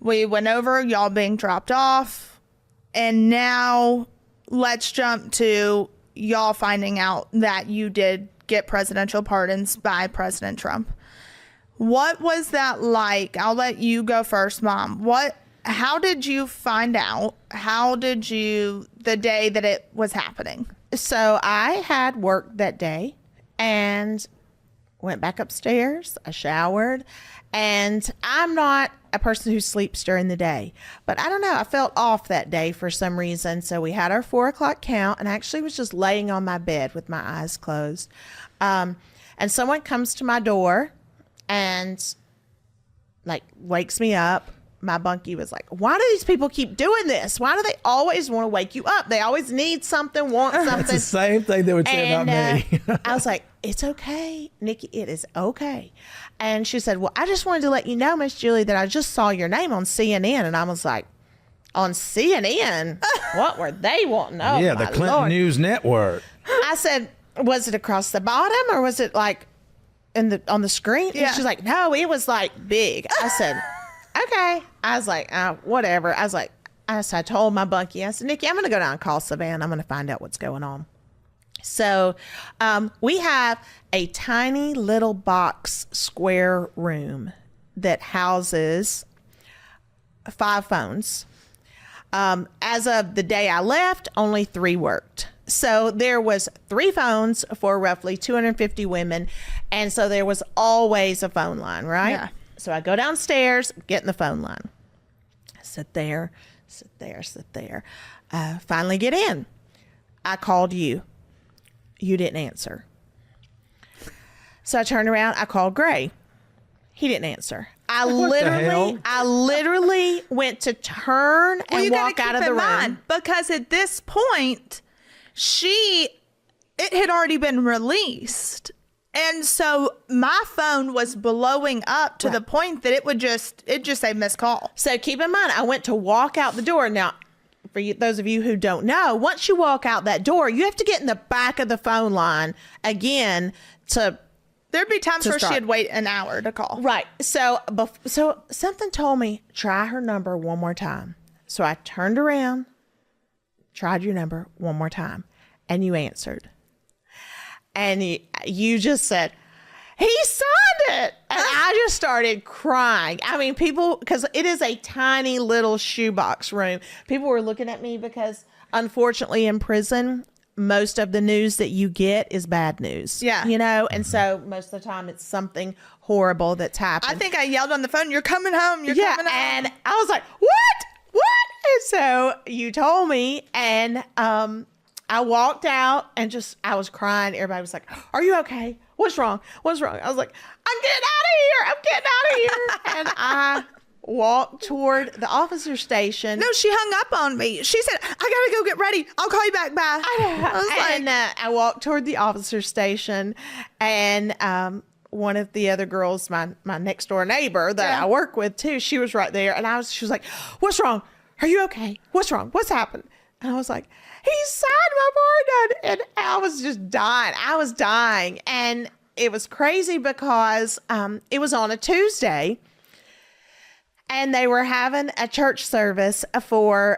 We went over y'all being dropped off. And now let's jump to y'all finding out that you did get presidential pardons by President Trump. What was that like? I'll let you go first, Mom. How did you find out? How did you, the day that it was happening? So I had work that day and went back upstairs. I showered, and I'm not a person who sleeps during the day, but I don't know. I felt off that day for some reason. So we had our 4 o'clock count, and I actually was just laying on my bed with my eyes closed. And someone comes to my door and like wakes me up. My bunkie was like, why do these people keep doing this? Why do they always want to wake you up? They always need something, want something. It's the same thing they would say about me. I was like, it's okay, Nikki, it is okay. And she said, well, I just wanted to let you know, Miss Julie, that I just saw your name on CNN. And I was like, on CNN? What were they wanting? Oh, yeah, the Clinton Lord. News Network. I said, was it across the bottom or was it like on the screen? Yeah. And she's like, no, it was like big. I said, okay. I was like, whatever. I told my bunkie, I said, Nikki, I'm going to go down and call Savannah. I'm going to find out what's going on. So we have a tiny little box square room that houses 5 phones. As of the day I left, only 3 worked. So there was 3 phones for roughly 250 women. And so there was always a phone line, right? Yeah. So I go downstairs, get in the phone line. Sit there. Finally get in. I called you. You didn't answer. So I turned around. I called Gray. He didn't answer. I literally went to turn and walk out of the room. Because at this point, it had already been released. And so my phone was blowing up to the point that it just say missed call. So keep in mind, I went to walk out the door. Now, for you, those of you who don't know, once you walk out that door, you have to get in the back of the phone line again to. There'd be times where she'd wait an hour to call. Right. So something told me, try her number one more time. So I turned around, tried your number one more time, and you answered. And you just said, he signed it. And I just started crying. I mean, people, because it is a tiny little shoebox room. People were looking at me because, unfortunately, in prison, most of the news that you get is bad news. Yeah. You know, and so most of the time it's something horrible that's happened. I think I yelled on the phone, you're coming home. You're coming home. And I was like, what? And so you told me, and I walked out and I was crying. Everybody was like, are you okay? What's wrong? I was like, I'm getting out of here. And I walked toward the officer station. No, she hung up on me. She said, I got to go get ready. I'll call you back. Bye. I walked toward the officer station, and one of the other girls, my next door neighbor that I work with too, she was right there. And she was like, what's wrong? Are you okay? What's wrong? What's happened? And I was like, he signed my pardon. And I was just dying. And it was crazy because it was on a Tuesday, and they were having a church service for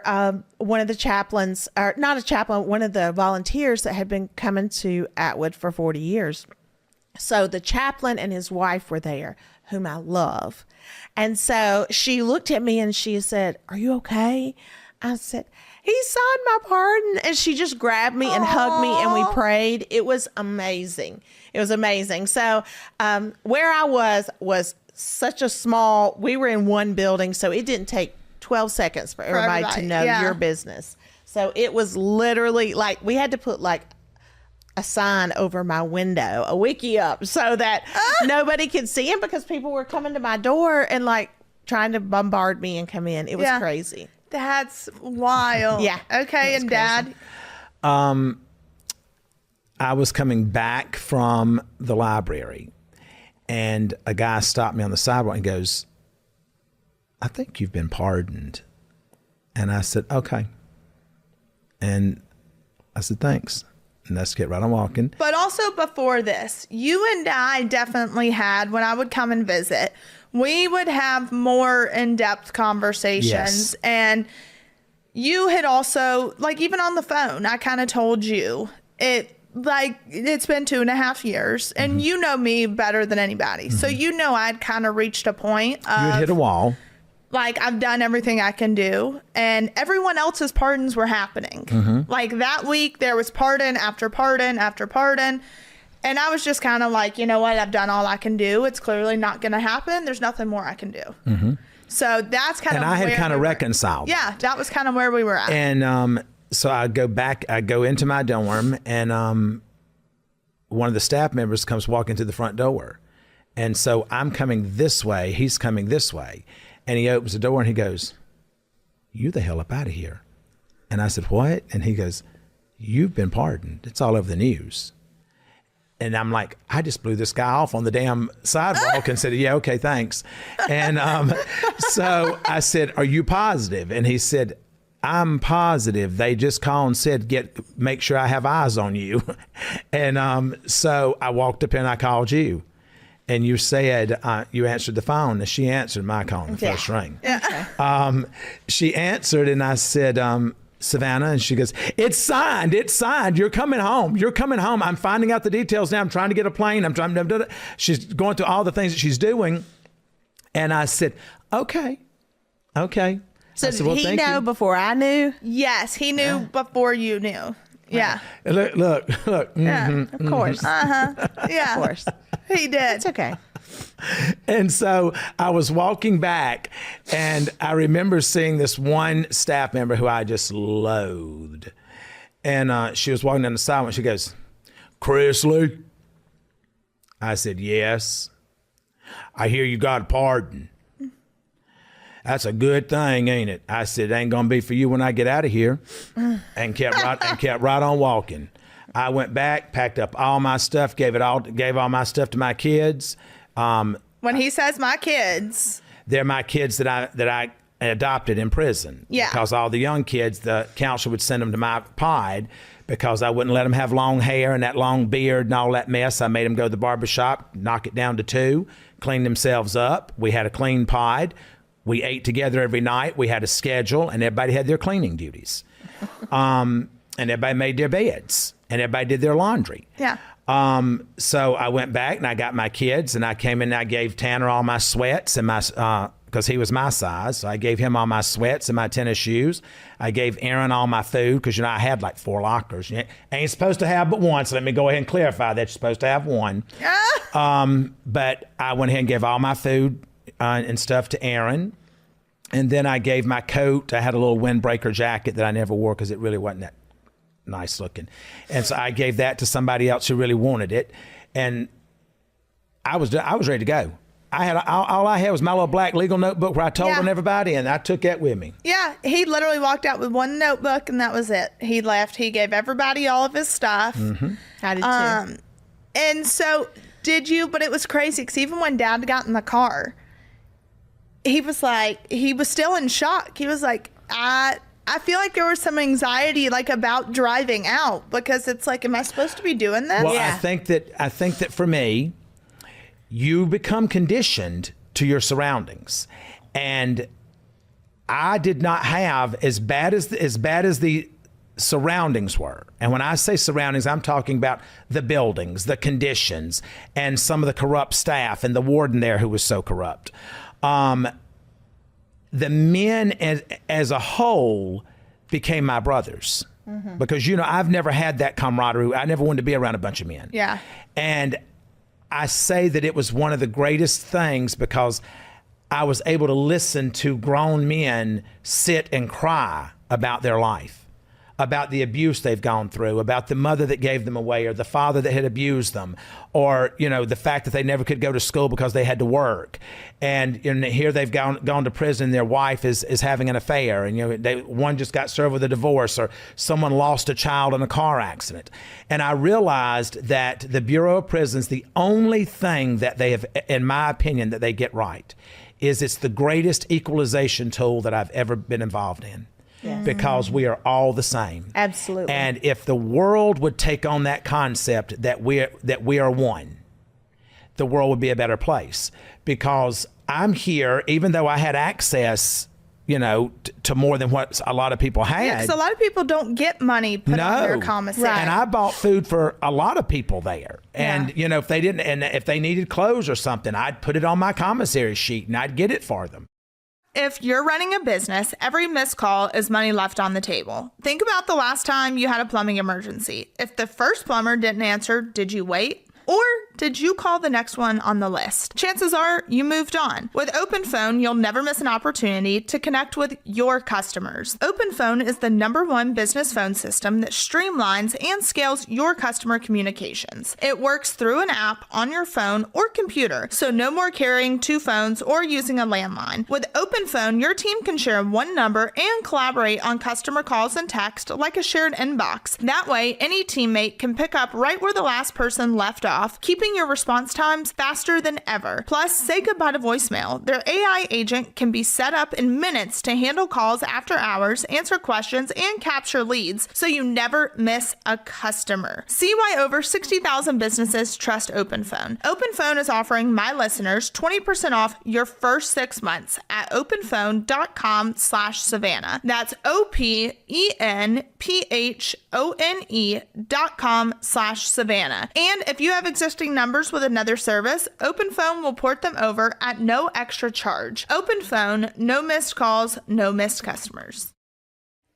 one of the chaplains, or not a chaplain, one of the volunteers that had been coming to Atwood for 40 years. So the chaplain and his wife were there, whom I love. And so she looked at me and she said, are you okay? I said, he signed my pardon. And she just grabbed me and hugged me, and we prayed. It was amazing. So where I was such a small, we were in one building, so it didn't take 12 seconds for everybody to know your business. So it was literally like, we had to put like a sign over my window, a wiki up, so that nobody could see him, because people were coming to my door and like trying to bombard me and come in. It was crazy. That's wild. Yeah. Okay. And Dad? I was coming back from the library, and a guy stopped me on the sidewalk and goes, I think you've been pardoned. And I said, okay. And I said, thanks. And let's get right on walking. But also before this, you and I definitely had, when I would come and visit, we would have more in-depth conversations. Yes. And you had also, like, even on the phone, I kind of told you it's been 2.5 years, and you know me better than anybody. So you know I'd kind of reached a point of, You had hit a wall. like, I've done everything I can do, and everyone else's pardons were happening. Like, that week there was pardon after pardon after pardon, and I was just kind of like, you know what, I've done all I can do. It's clearly not going to happen. There's nothing more I can do. So that's kind of, And I had kind of reconciled. Yeah, that was kind of where we were at. And so I go into my dorm, and one of the staff members comes walking through the front door. And so I'm coming this way, he's coming this way. And he opens the door and he goes, "You the hell up out of here." And I said, "What?" And he goes, "You've been pardoned. It's all over the news." And I'm like, I just blew this guy off on the damn sidewalk and said, "Yeah, okay, thanks." And so I said, "Are you positive?" And he said, "I'm positive. They just called and said, make sure I have eyes on you." And so I walked up and I called you. And you said, you answered the phone. And she answered my call in the first ring. Yeah. She answered, and I said, "Savannah," and she goes, "It's signed. It's signed. You're coming home. You're coming home. I'm finding out the details now. I'm trying to get a plane. I'm trying to." She's going through all the things that she's doing. And I said, "Okay. Okay." So I said, did he know before I knew? Yes, he knew before you knew. Yeah. Look. Yeah. Of course. Yeah. Of course. He did. It's okay. And so I was walking back, and I remember seeing this one staff member who I just loathed. And she was walking down the sidewalk. She goes, "Chrisley?" I said, "Yes." "I hear you got a pardon." "That's a good thing, ain't it?" I said, "It ain't gonna be for you when I get out of here." And kept right on walking. I went back, packed up all my stuff, gave all my stuff to my kids. When he says my kids, They're my kids that I adopted in prison. Yeah. Because all the young kids, the counselor would send them to my pod because I wouldn't let them have long hair and that long beard and all that mess. I made them go to the barbershop, knock it down to 2, clean themselves up. We had a clean pod. We ate together every night. We had a schedule, and everybody had their cleaning duties. And everybody made their beds, and everybody did their laundry. yeah. So I went back and I got my kids, and I came in and I gave Tanner all my sweats and my, because he was my size. So I gave him all my sweats and my tennis shoes. I gave Aaron all my food because, I had like 4 lockers. You ain't supposed to have but one. So let me go ahead and clarify that you're supposed to have one. But I went ahead and gave all my food and stuff to Aaron. And then I gave my coat. I had a little windbreaker jacket that I never wore because it really wasn't that nice looking. And so I gave that to somebody else who really wanted it. And I was ready to go. All I had was my little black legal notebook where I told on everybody, and I took that with me. Yeah, he literally walked out with one notebook, and that was it. He left. He gave everybody all of his stuff. I did too. And so did you, but it was crazy because even when Dad got in the car, he was still in shock. He was like, I feel like there was some anxiety about driving out because it's like, am I supposed to be doing this? Well, Yeah. I think that for me, you become conditioned to your surroundings, and I did not have as bad as the surroundings were. And when I say surroundings, I'm talking about the buildings, the conditions, and some of the corrupt staff and the warden there who was so corrupt. The men as a whole became my brothers because, I've never had that camaraderie. I never wanted to be around a bunch of men. Yeah. And I say that it was one of the greatest things because I was able to listen to grown men sit and cry about their life, about the abuse they've gone through, about the mother that gave them away or the father that had abused them, or, the fact that they never could go to school because they had to work. And here they've gone to prison. Their wife is having an affair, and, one just got served with a divorce, or someone lost a child in a car accident. And I realized that the Bureau of Prisons, the only thing that they have, in my opinion, that they get right is it's the greatest equalization tool that I've ever been involved in. because we are all the same. Absolutely. And if the world would take on that concept that we are one, the world would be a better place. Because I'm here, even though I had access, to more than what a lot of people had. Yeah, because a lot of people don't get money put on their commissary. Right. And I bought food for a lot of people there. And, Yeah. if they didn't, and if they needed clothes or something, I'd put it on my commissary sheet and I'd get it for them. If you're running a business, every missed call is money left on the table. Think about the last time you had a plumbing emergency. If the first plumber didn't answer, did you wait? Or did you call the next one on the list? Chances are you moved on. With OpenPhone, you'll never miss an opportunity to connect with your customers. OpenPhone is the #1 business phone system that streamlines and scales your customer communications. It works through an app on your phone or computer, so no more carrying 2 phones or using a landline. With OpenPhone, your team can share one number and collaborate on customer calls and text like a shared inbox. That way, any teammate can pick up right where the last person left off, keeping your response times faster than ever. Plus, say goodbye to voicemail. Their AI agent can be set up in minutes to handle calls after hours, answer questions, and capture leads, so you never miss a customer. See why over 60,000 businesses trust OpenPhone. OpenPhone is offering my listeners 20% off your first 6 months at openphone.com/Savannah. That's OPENPHONE.com/Savannah. And if you have existing numbers with another service, OpenPhone will port them over at no extra charge. OpenPhone, no missed calls, no missed customers.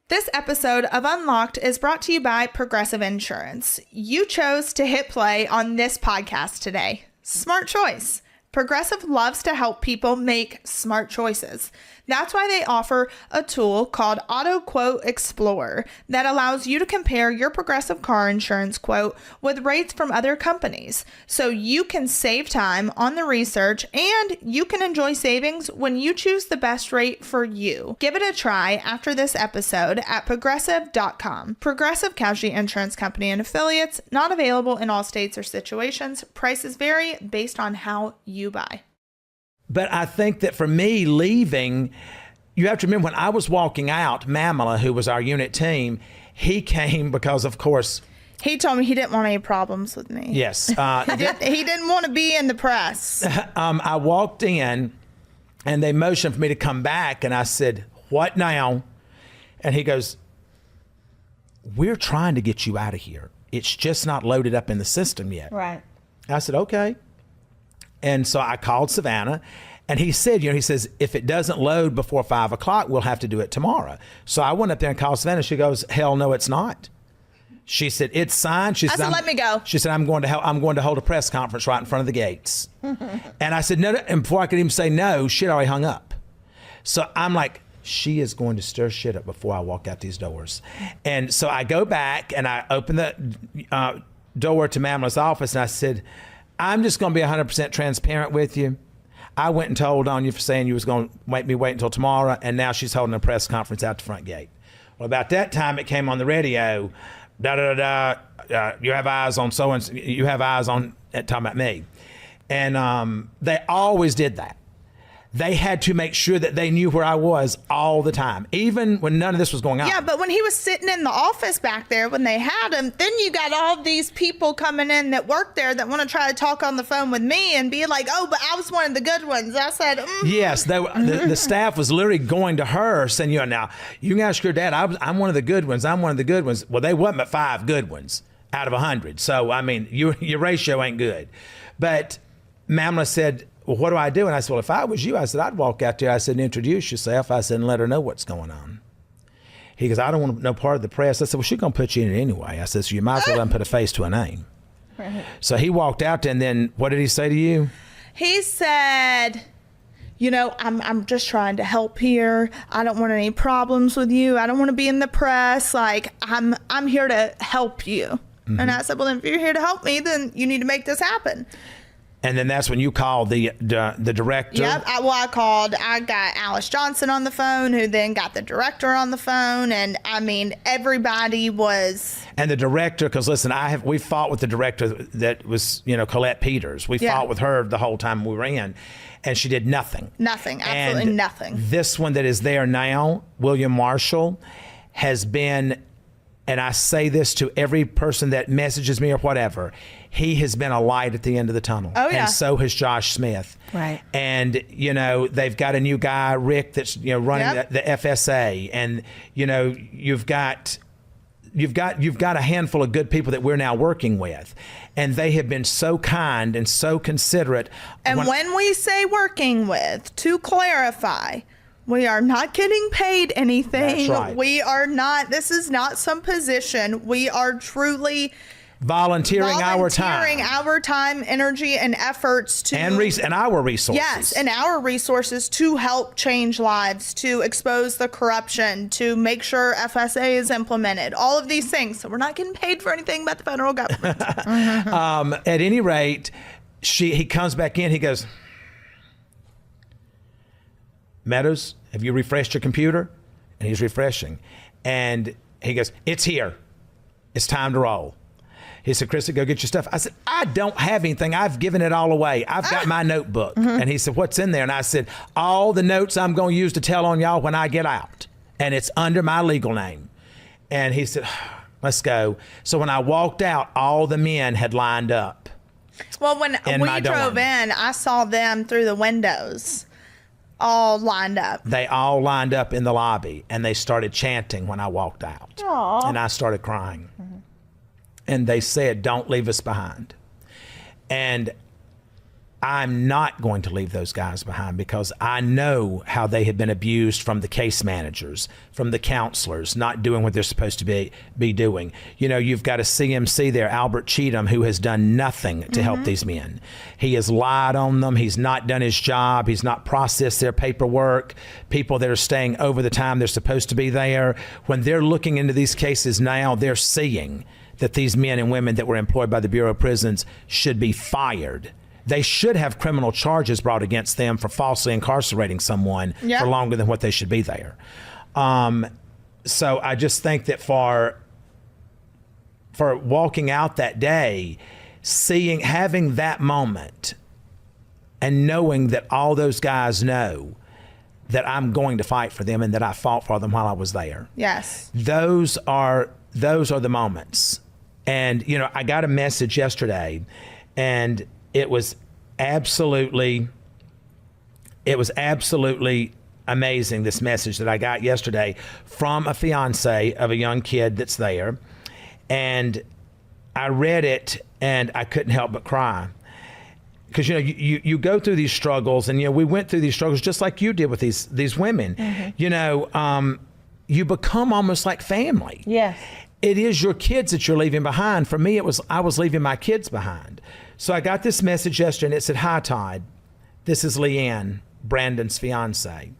This episode of Unlocked is brought to you by Progressive Insurance. You chose to hit play on this podcast today. Smart choice. Progressive loves to help people make smart choices. That's why they offer a tool called Auto Quote Explorer that allows you to compare your Progressive car insurance quote with rates from other companies. So you can save time on the research and you can enjoy savings when you choose the best rate for you. Give it a try after this episode at progressive.com. Progressive Casualty Insurance Company and Affiliates, not available in all states or situations. Prices vary based on how you buy. But I think that for me leaving, you have to remember when I was walking out, Mamala, who was our unit team, he came because, of course, he told me he didn't want any problems with me. Yes. He didn't want to be in the press. I walked in and they motioned for me to come back. And I said, "What now?" And he goes, "We're trying to get you out of here. It's just not loaded up in the system yet." Right. I said, "Okay." And so I called Savannah and he said, he says, if it doesn't load before 5 o'clock, we'll have to do it tomorrow. So I went up there and called Savannah. She goes, "Hell no, it's not." She said, "It's signed." She said, "Let me go." She said, I'm going to hold a press conference right in front of the gates. And I said, no. And before I could even say no, shit already hung up. So I'm like, she is going to stir shit up before I walk out these doors. And so I go back and I open the door to Mamala's office and I said, "I'm just going to be 100% transparent with you. I went and told on you for saying you was going to make me wait until tomorrow, and now she's holding a press conference out the front gate." Well, about that time, it came on the radio, you have eyes on so-and-so, you have eyes on, talking about me. And they always did that. They had to make sure that they knew where I was all the time, even when none of this was going on. Yeah, but when he was sitting in the office back there when they had him, then you got all these people coming in that work there that want to try to talk on the phone with me and be like, "Oh, but I was one of the good ones." I said, Yes, the staff was literally going to her saying, "Now, you can ask your dad, I'm one of the good ones. I'm one of the good ones." Well, they wasn't but 5 good ones out of 100. So, I mean, your ratio ain't good. But Mamala said, "Well, what do I do?" And I said, "Well, if I was you," I said, "I'd walk out there." I said, "Introduce yourself." I said, "And let her know what's going on." He goes, "I don't want no part of the press." I said, "Well, she's going to put you in it anyway." I said, "So you might as well let him put a face to a name." Right. So he walked out there, and then what did he say to you? He said, I'm just trying to help here. I don't want any problems with you. I don't want to be in the press. Like, I'm here to help you." Mm-hmm. And I said, "Well, then if you're here to help me, then you need to make this happen." And then that's when you called the director. Yep. I got Alice Johnson on the phone, who then got the director on the phone. And I mean, everybody was. And the director, because listen, we fought with the director that was, Colette Peters. We fought with her the whole time we were in, and she did nothing. Nothing. Absolutely and nothing. This one that is there now, William Marshall, has been, and I say this to every person that messages me or whatever, he has been a light at the end of the tunnel. Oh, yeah. And so has Josh Smith. Right. And, they've got a new guy, Rick, that's, running the FSA. And, you've got a handful of good people that we're now working with. And they have been so kind and so considerate. And when we say working with, to clarify, we are not getting paid anything. That's right. We are not, this is not some position. We are truly volunteering our time, energy, and efforts to and our resources. Yes, and our resources to help change lives, to expose the corruption, to make sure FSA is implemented. All of these things. So we're not getting paid for anything by the federal government. At any rate, he comes back in. He goes, Meadows, have you refreshed your computer? And he's refreshing, and he goes, it's here. It's time to roll. He said, Chrisley, go get your stuff. I said, I don't have anything. I've given it all away. I've got my notebook. And he said, what's in there? And I said, all the notes I'm going to use to tell on y'all when I get out. And it's under my legal name. And he said, let's go. So when I walked out, all the men had lined up. Well, when we drove in, I saw them through the windows, all lined up. They all lined up in the lobby, and they started chanting when I walked out. Aww. And I started crying. And they said, don't leave us behind. And I'm not going to leave those guys behind, because I know how they have been abused from the case managers, from the counselors, not doing what they're supposed to be doing. You've got a CMC there, Albert Cheatham, who has done nothing to help these men. He has lied on them. He's not done his job. He's not processed their paperwork. People that are staying over the time they're supposed to be there. When they're looking into these cases now, they're seeing that these men and women that were employed by the Bureau of Prisons should be fired. They should have criminal charges brought against them for falsely incarcerating someone for longer than what they should be there. So I just think that for walking out that day, having that moment, and knowing that all those guys know that I'm going to fight for them and that I fought for them while I was there. Yes. Those are the moments. And, I got a message yesterday, and it was absolutely amazing, this message that I got yesterday from a fiance of a young kid that's there. And I read it, and I couldn't help but cry. Because, you go through these struggles, and, we went through these struggles just like you did with these women. Mm-hmm. You become almost like family. Yes. It is your kids that you're leaving behind. For me, I was leaving my kids behind. So I got this message yesterday, and it said, hi, Todd. This is Leanne, Brandon's fiance.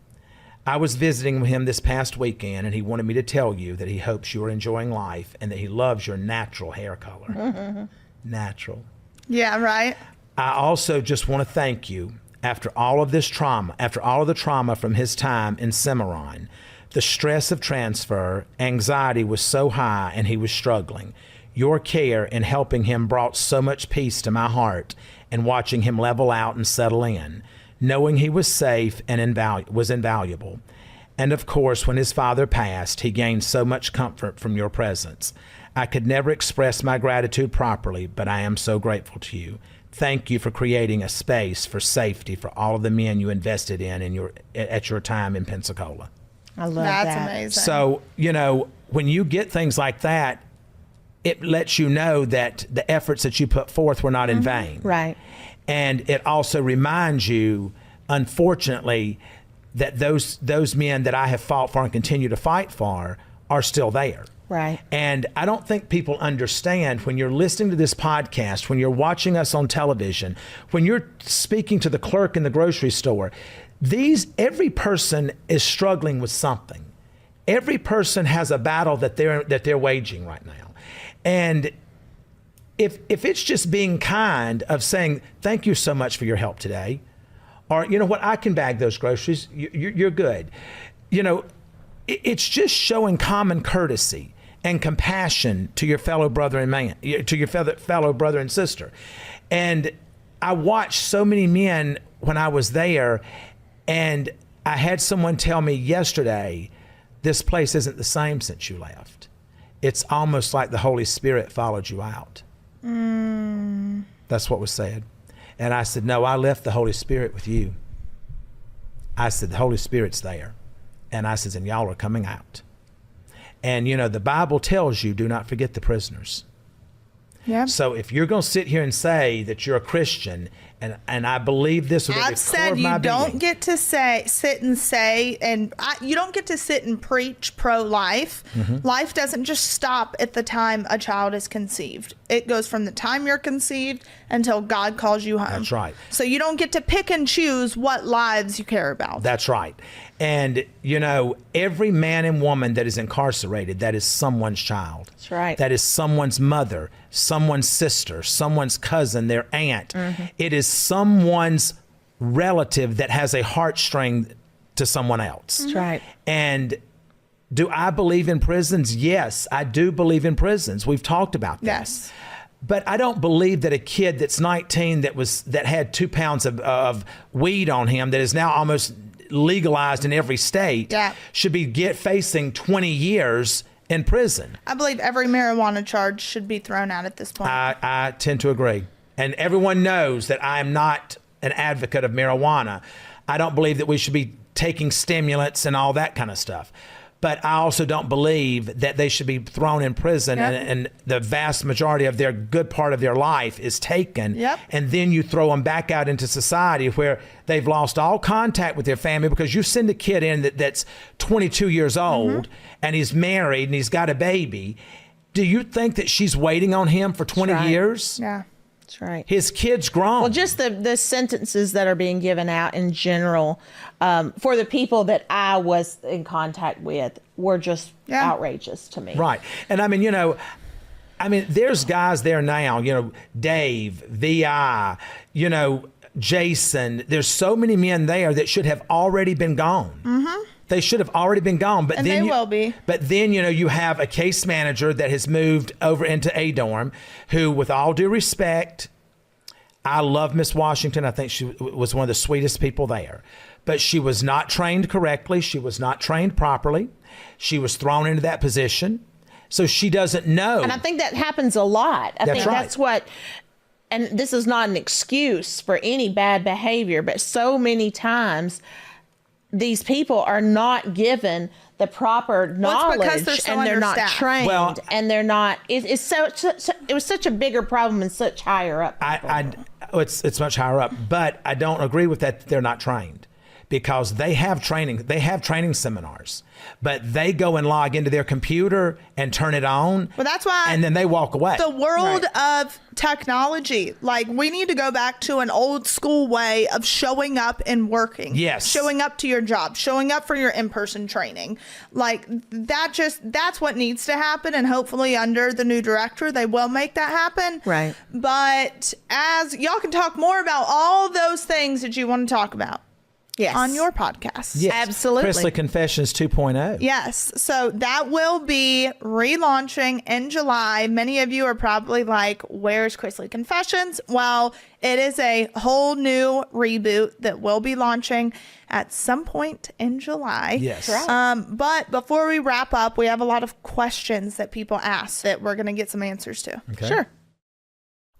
I was visiting with him this past weekend, and he wanted me to tell you that he hopes you are enjoying life and that he loves your natural hair color. Mm-hmm. Natural. Yeah, right. I also just want to thank you after all of this trauma, after all of the trauma from his time in Cimarron. The stress of transfer, anxiety was so high, and he was struggling. Your care in helping him brought so much peace to my heart, and watching him level out and settle in, knowing he was safe and was invaluable. And of course, when his father passed, he gained so much comfort from your presence. I could never express my gratitude properly, but I am so grateful to you. Thank you for creating a space for safety for all of the men you invested in at your time in Pensacola. I love that. That's amazing. So, when you get things like that, it lets you know that the efforts that you put forth were not in vain. Right. And it also reminds you, unfortunately, that those men that I have fought for and continue to fight for are still there. Right. And I don't think people understand, when you're listening to this podcast, when you're watching us on television, when you're speaking to the clerk in the grocery store, every person is struggling with something. Every person has a battle that they're waging right now. And if it's just being kind of saying, thank you so much for your help today, or, you know what, I can bag those groceries, you're good. You know, it's just showing common courtesy and compassion to your fellow brother and man, to your fellow brother and sister. And I watched so many men when I was there, and I had someone tell me yesterday, this place isn't the same since you left. It's almost like the Holy Spirit followed you out. That's what was said. And I said, no, I left the Holy Spirit with you. I said, the Holy Spirit's there. And I said, and y'all are coming out. And, you know, the Bible tells you, do not forget the prisoners. Yeah. So if you're going to sit here and say that you're a Christian, and I believe this with every I've core said of my you don't being. get to sit and say, you don't get to sit and preach pro-life. Life doesn't just stop at the time a child is conceived. It goes from the time you're conceived until God calls you home. That's right. So you don't get to pick and choose what lives you care about. That's right. And, you know, every man and woman that is incarcerated, that is someone's child. That's right. That is someone's mother, someone's sister, someone's cousin, their aunt. It is someone's relative that has a heartstring to someone else. That's right. And do I believe in prisons? Yes, I do believe in prisons. We've talked about this. Yes. But I don't believe that a kid that's 19 that had 2 pounds of weed on him, that is now almost legalized in every state, should be facing 20 years in prison. I believe every marijuana charge should be thrown out at this point. I tend to agree. And everyone knows that I am not an advocate of marijuana. I don't believe that we should be taking stimulants and all that kind of stuff. But I also don't believe that they should be thrown in prison and the vast majority of their good part of their life is taken. And then you throw them back out into society where they've lost all contact with their family, because you send a kid in that's 22 years old and he's married and he's got a baby. Do you think that she's waiting on him for 20 years? Yeah. That's right. His kid's grown. Well, just the sentences that are being given out in general for the people that I was in contact with were just outrageous to me. Right. And I mean, you know, there's guys there now, you know, Dave, VI, you know, Jason. There's so many men there that should have already been gone. They should have already been gone, but then they will be. But then, you know, you have a case manager that has moved over into a dorm, who, with all due respect, I love Miss Washington. I think she was one of the sweetest people there, but she was not trained correctly. She was not trained properly. She was thrown into that position, so she doesn't know. And I think that happens a lot. I think right. that's what. And this is not an excuse for any bad behavior, but so many times these people are not given the proper knowledge, and they're not trained, and they're not. It was such a bigger problem and such higher up. It's much higher up, but I don't agree with that. They're not trained, because they have training. They have training seminars, but they go and log into their computer and turn it on. Well, that's why. And then they walk away. The world of technology, like, we need to go back to an old school way of showing up and working. Yes. Showing up to your job, showing up for your in-person training. Like, that's what needs to happen. And hopefully under the new director, they will make that happen. Right. But as y'all can talk more about all those things that you want to talk about. Yes. On your podcast. Yes. Absolutely. Chrisley Confessions 2.0. Yes. So that will be relaunching in July. Many of you are probably like, where's Chrisley Confessions? Well, it is a whole new reboot that will be launching at some point in July. Yes. But before we wrap up, we have a lot of questions that people ask that we're going to get some answers to. Okay. Sure.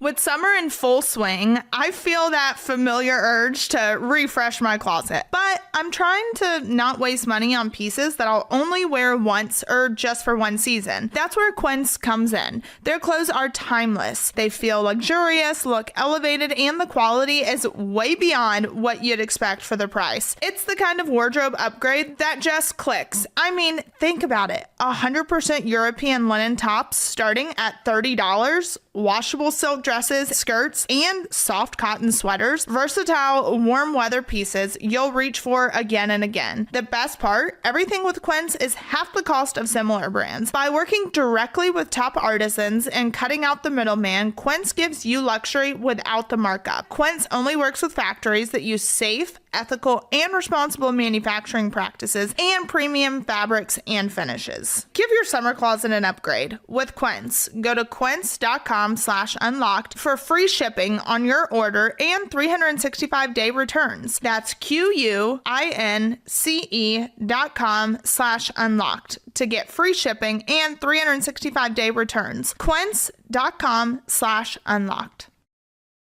With summer in full swing, I feel that familiar urge to refresh my closet. But I'm trying to not waste money on pieces that I'll only wear once or just for one season. That's where Quince comes in. Their clothes are timeless. They feel luxurious, look elevated, and the quality is way beyond what you'd expect for the price. It's the kind of wardrobe upgrade that just clicks. I mean, think about it. 100% European linen tops starting at $30. washable silk dresses, skirts, and soft cotton sweaters, versatile warm weather pieces you'll reach for again and again. The best part, everything with Quince is half the cost of similar brands. By working directly with top artisans and cutting out the middleman, Quince gives you luxury without the markup. Quince only works with factories that use safe, ethical, and responsible manufacturing practices and premium fabrics and finishes. Give your summer closet an upgrade with Quince. Go to quince.com/unlocked for free shipping on your order and 365-day returns. That's QUINCE.com/unlocked to get free shipping and 365-day returns. Quince.com/unlocked.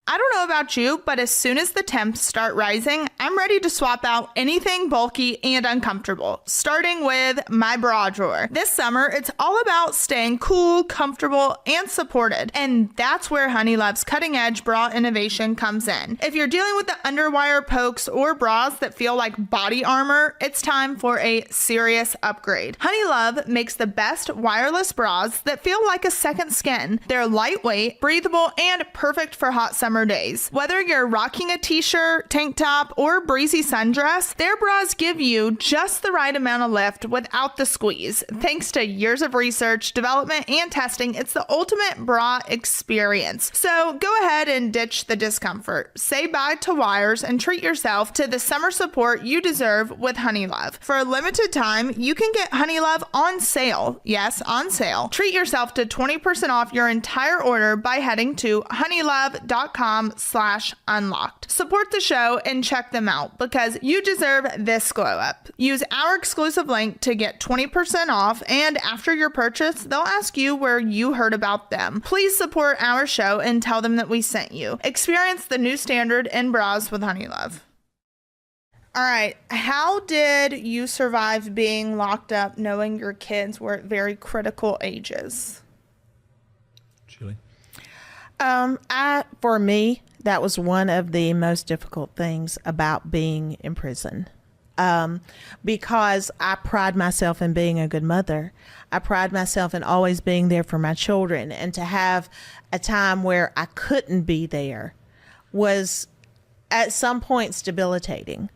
I don't know about you, but as soon as the temps start rising, I'm ready to swap out anything bulky and uncomfortable, starting with my bra drawer. This summer, it's all about staying cool, comfortable, and supported, and that's where Honeylove's cutting-edge bra innovation comes in. If you're dealing with the underwire pokes or bras that feel like body armor, it's time for a serious upgrade. Honeylove makes the best wireless bras that feel like a second skin. They're lightweight, breathable, and perfect for hot summer days. Whether you're rocking a t-shirt, tank top, or breezy sundress, their bras give you just the right amount of lift without the squeeze. Thanks to years of research, development, and testing, it's the ultimate bra experience. So go ahead and ditch the discomfort. Say bye to wires and treat yourself to the summer support you deserve with Honeylove. For a limited time, you can get Honeylove on sale. Yes, on sale. Treat yourself to 20% off your entire order by heading to honeylove.com/unlocked. Support the show and check them out because you deserve this glow up. Use our exclusive link to get 20% off, and after your purchase, they'll ask you where you heard about them. Please support our show and tell them that we sent you. Experience the new standard in bras with Honeylove. All right, how did you survive being locked up knowing your kids were at very critical ages? Julie? For me, that was one of the most difficult things about being in prison. Because I pride myself in being a good mother. I pride myself in always being there for my children, and to have a time where I couldn't be there was at some points debilitating.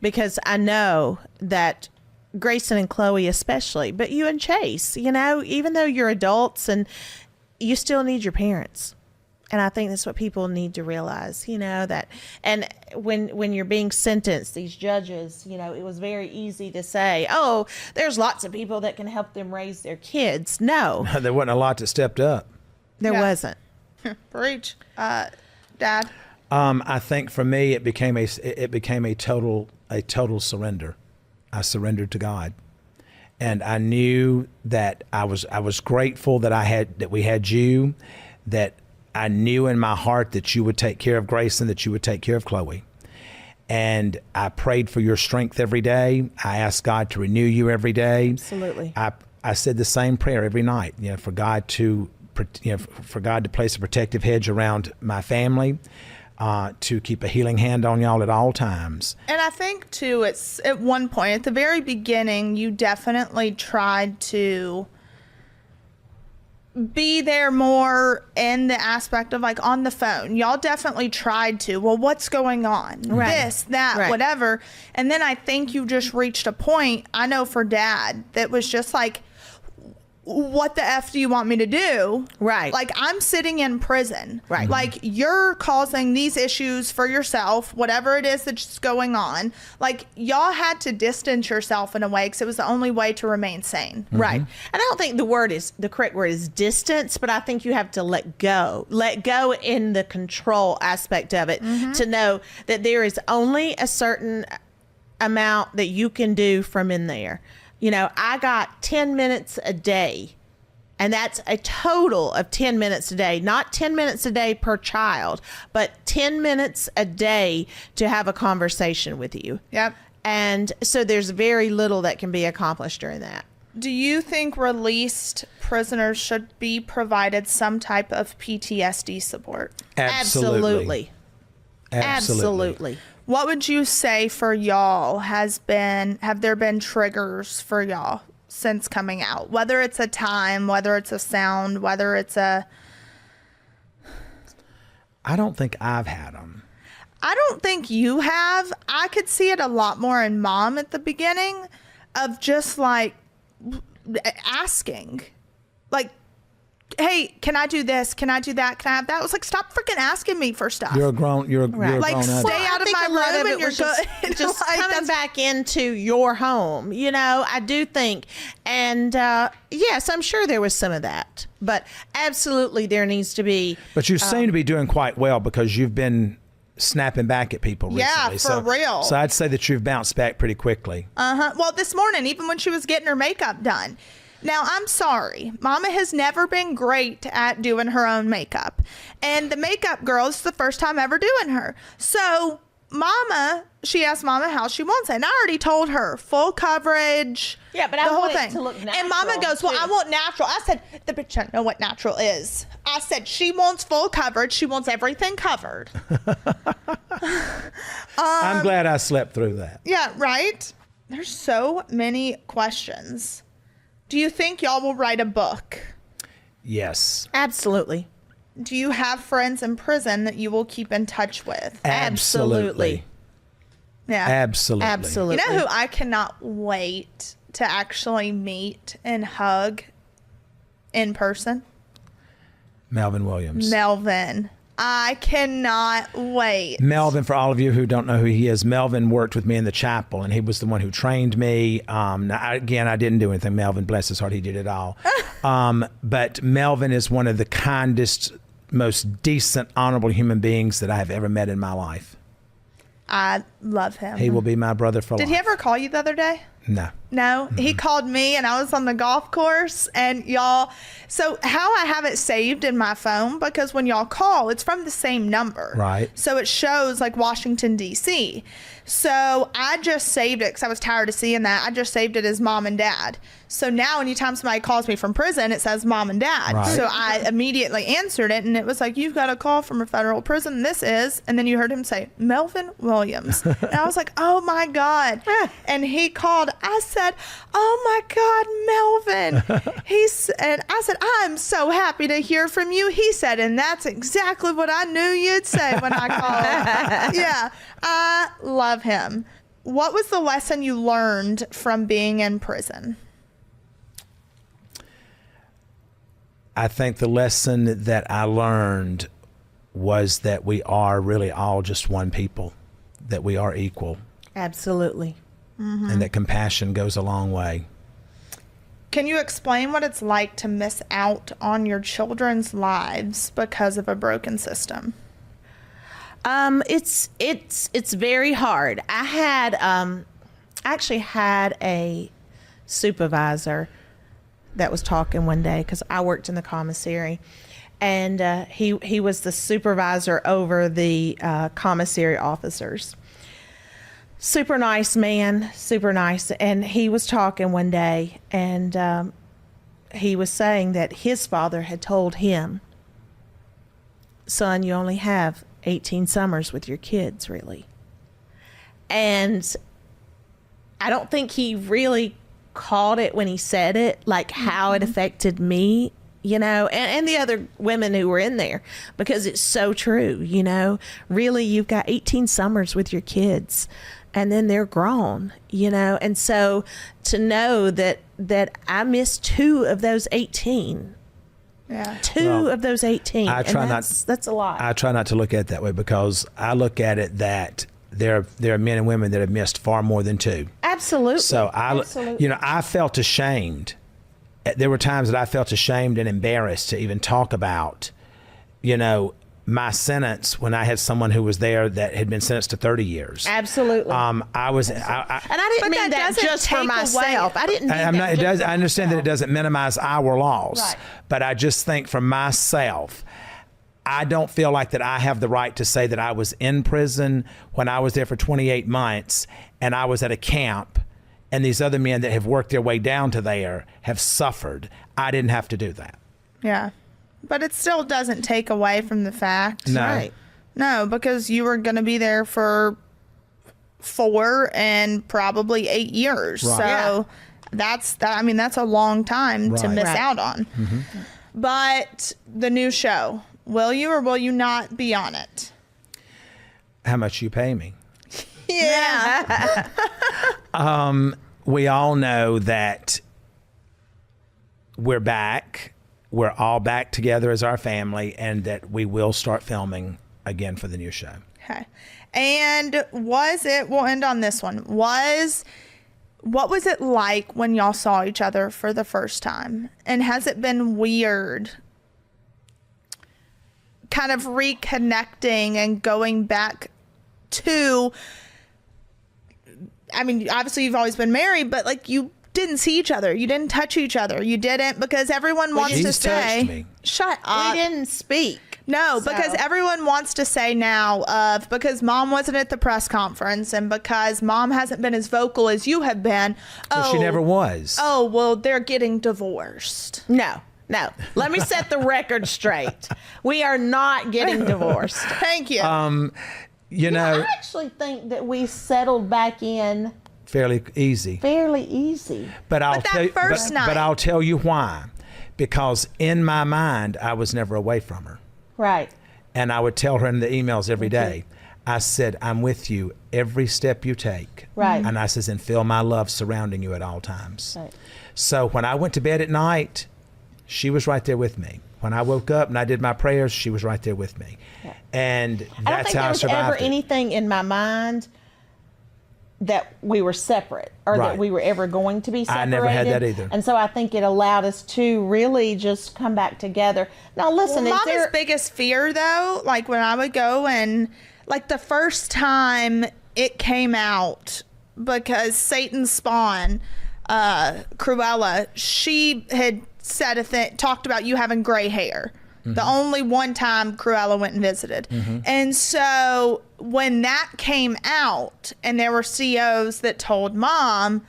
Because I know that Grayson and Chloe especially, but you and Chase, even though you're adults and you still need your parents. And I think that's what people need to realize, that, and when you're being sentenced, these judges, it was very easy to say, oh, there's lots of people that can help them raise their kids. No. There wasn't a lot that stepped up. There wasn't. Preach. Dad? I think for me, it became a total surrender. I surrendered to God. And I knew that I was grateful that we had you, that I knew in my heart that you would take care of Grayson, that you would take care of Chloe. And I prayed for your strength every day. I asked God to renew you every day. Absolutely. I said the same prayer every night, for God to place a protective hedge around my family, to keep a healing hand on y'all at all times. And I think, too, it's at one point, at the very beginning, you definitely tried to be there more in the aspect of like on the phone. Y'all definitely tried to, well, what's going on? Right. This, that, right. Whatever. And then I think you just reached a point, I know for Dad, that was just like, what the F do you want me to do? Right. Like, I'm sitting in prison. Right. Like, you're causing these issues for yourself, whatever it is that's going on. Like, y'all had to distance yourself in a way because it was the only way to remain sane. Mm-hmm. Right. And I don't think the correct word is distance, but I think you have to let go in the control aspect of it, to know that there is only a certain amount that you can do from in there. I got 10 minutes a day, and that's a total of 10 minutes a day, not 10 minutes a day per child, but 10 minutes a day to have a conversation with you. Yep. And so there's very little that can be accomplished during that. Do you think released prisoners should be provided some type of PTSD support? Absolutely. Absolutely. What would you say for y'all have there been triggers for y'all since coming out? Whether it's a time, whether it's a sound, whether it's a... I don't think I've had them. I don't think you have. I could see it a lot more in Mom at the beginning of just like asking. Like, hey, can I do this? Can I do that? Can I have that? I was like, stop freaking asking me for stuff. You're a grown adult. Like, stay out of my room and you're good. Just Like, coming back into your home, you know, I do think. And yes, I'm sure there was some of that. But absolutely there needs to be. But you seem to be doing quite well because you've been snapping back at people recently. Yeah, for real. So I'd say that you've bounced back pretty quickly. Well, this morning, even when she was getting her makeup done. Now, I'm sorry. Mama has never been great at doing her own makeup. And the makeup girl is the first time ever doing her. So, she asked Mama how she wants it. And I already told her full coverage. Yeah, but the I whole want it thing. to look And Mama natural, goes, well, too. I want natural. I said, the bitch doesn't know what natural is. I said, she wants full coverage. She wants everything covered. I'm glad I slept through that. Yeah, right? There's so many questions. Do you think y'all will write a book? Yes. Absolutely. Do you have friends in prison that you will keep in touch with? Absolutely. Yeah. Absolutely. Absolutely. You know who I cannot wait to actually meet and hug in person? Melvin Williams. Melvin. I cannot wait. Melvin, for all of you who don't know who he is, Melvin worked with me in the chapel, and he was the one who trained me. I didn't do anything. Melvin, bless his heart, he did it all. But Melvin is one of the kindest, most decent, honorable human beings that I have ever met in my life. I love him. He will be my brother for life. Did he ever call you the other day? No. No, he called me and I was on the golf course and y'all. So how I have it saved in my phone, because when y'all call, it's from the same number. Right. So it shows like Washington, D.C. So I just saved it because I was tired of seeing that. I just saved it as Mom and Dad. So now anytime somebody calls me from prison, it says Mom and Dad. Right. So I immediately answered it and it was like, you've got a call from a federal prison. This is, and then you heard him say, Melvin Williams. And I was like, oh my God. And he called. I said, oh my God, Melvin. And I said, I'm so happy to hear from you. He said, and that's exactly what I knew you'd say when I called. Yeah, I love him. What was the lesson you learned from being in prison? I think the lesson that I learned was that we are really all just one people, that we are equal. Absolutely. Mm-hmm. And that compassion goes a long way. Can you explain what it's like to miss out on your children's lives because of a broken system? It's very hard. I actually had a supervisor that was talking one day because I worked in the commissary, and he was the supervisor over the commissary officers. Super nice man, super nice. And he was talking one day, and he was saying that his father had told him, son, you only have 18 summers with your kids, really. And I don't think he really caught it when he said it, like how it affected me, you know, and the other women who were in there, because it's so true, you know. Really, you've got 18 summers with your kids and then they're grown, you know. And so to know that I missed 2 of those 18. Yeah. Two of those 18. I try that's a lot. I try not to look at it that way, because I look at it that there are men and women that have missed far more than 2. Absolutely. So Absolutely. I felt ashamed. There were times that I felt ashamed and embarrassed to even talk about, my sentence when I had someone who was there that had been sentenced to 30 years. Absolutely. And I didn't mean that doesn't just for take myself. away- I didn't mean I'm that not, just for I understand that it doesn't minimize our loss, Right. but I just think for myself, I don't feel like that I have the right to say that I was in prison when I was there for 28 months and I was at a camp and these other men that have worked their way down to there have suffered. I didn't have to do that. Yeah. But it still doesn't take away from the fact. No. Right. No, because you were going to be there for 4 and probably 8 years. Right. So that's a long time to Right. miss Right. out on. But the new show, will you or will you not be on it? How much you pay me? Yeah. We all know that we're back. We're all back together as our family, and that we will start filming again for the new show. Okay. And we'll end on this one. What was it like when y'all saw each other for the first time? And has it been weird kind of reconnecting and going back to, I mean, obviously you've always been married, but like you didn't see each other. You didn't touch each other. You didn't, because everyone wants to She's say, touched me. shut up. We didn't speak. No, So- because everyone wants to say now because mom wasn't at the press conference and because mom hasn't been as vocal as you have been. Well, she never was. Oh, well, they're getting divorced. No. Let me set the record straight. We are not getting divorced. Thank you. You know, I actually think that we settled back in fairly easy. fairly easy. But that first night- but I'll tell you why. Because in my mind, I was never away from her. Right. And I would tell her in the emails every day, I said, I'm with you every step you take. Right. And I says, and feel my love surrounding you at all times. Right. So when I went to bed at night, she was right there with me. When I woke up and I did my prayers, she was right there with me. Yeah. And I don't that's think how there I was ever survived it. anything in my mind that we were separate or Right. that we were ever going to be separated. I never had that either. And so I think it allowed us to really just come back together. Now listen, Well, is Mama's there, biggest fear, though, like when I would go and, like the first time it came out, because Satan's spawn, Cruella, she had said talked about you having gray hair. The only one time Cruella went and visited. And so when that came out and there were COs that told mom,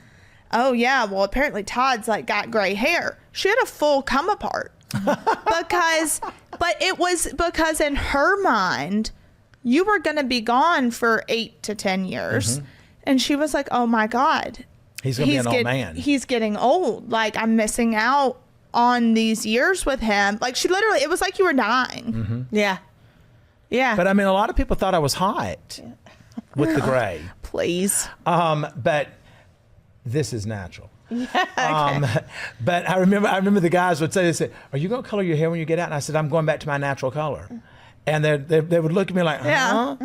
oh yeah, well apparently Todd's like got gray hair. She had a full come apart but it was because in her mind, you were going to be gone for 8 to 10 years. And she was like, oh my God. He's going to be an old man. He's getting old. Like I'm missing out on these years with him. Like she literally, it was like you were dying. yeah. But I mean, a lot of people thought I was hot with the gray. Please. But this is natural. But I remember the guys would say, are you going to color your hair when you get out? And I said, I'm going back to my natural color. And they would look at me like, huh?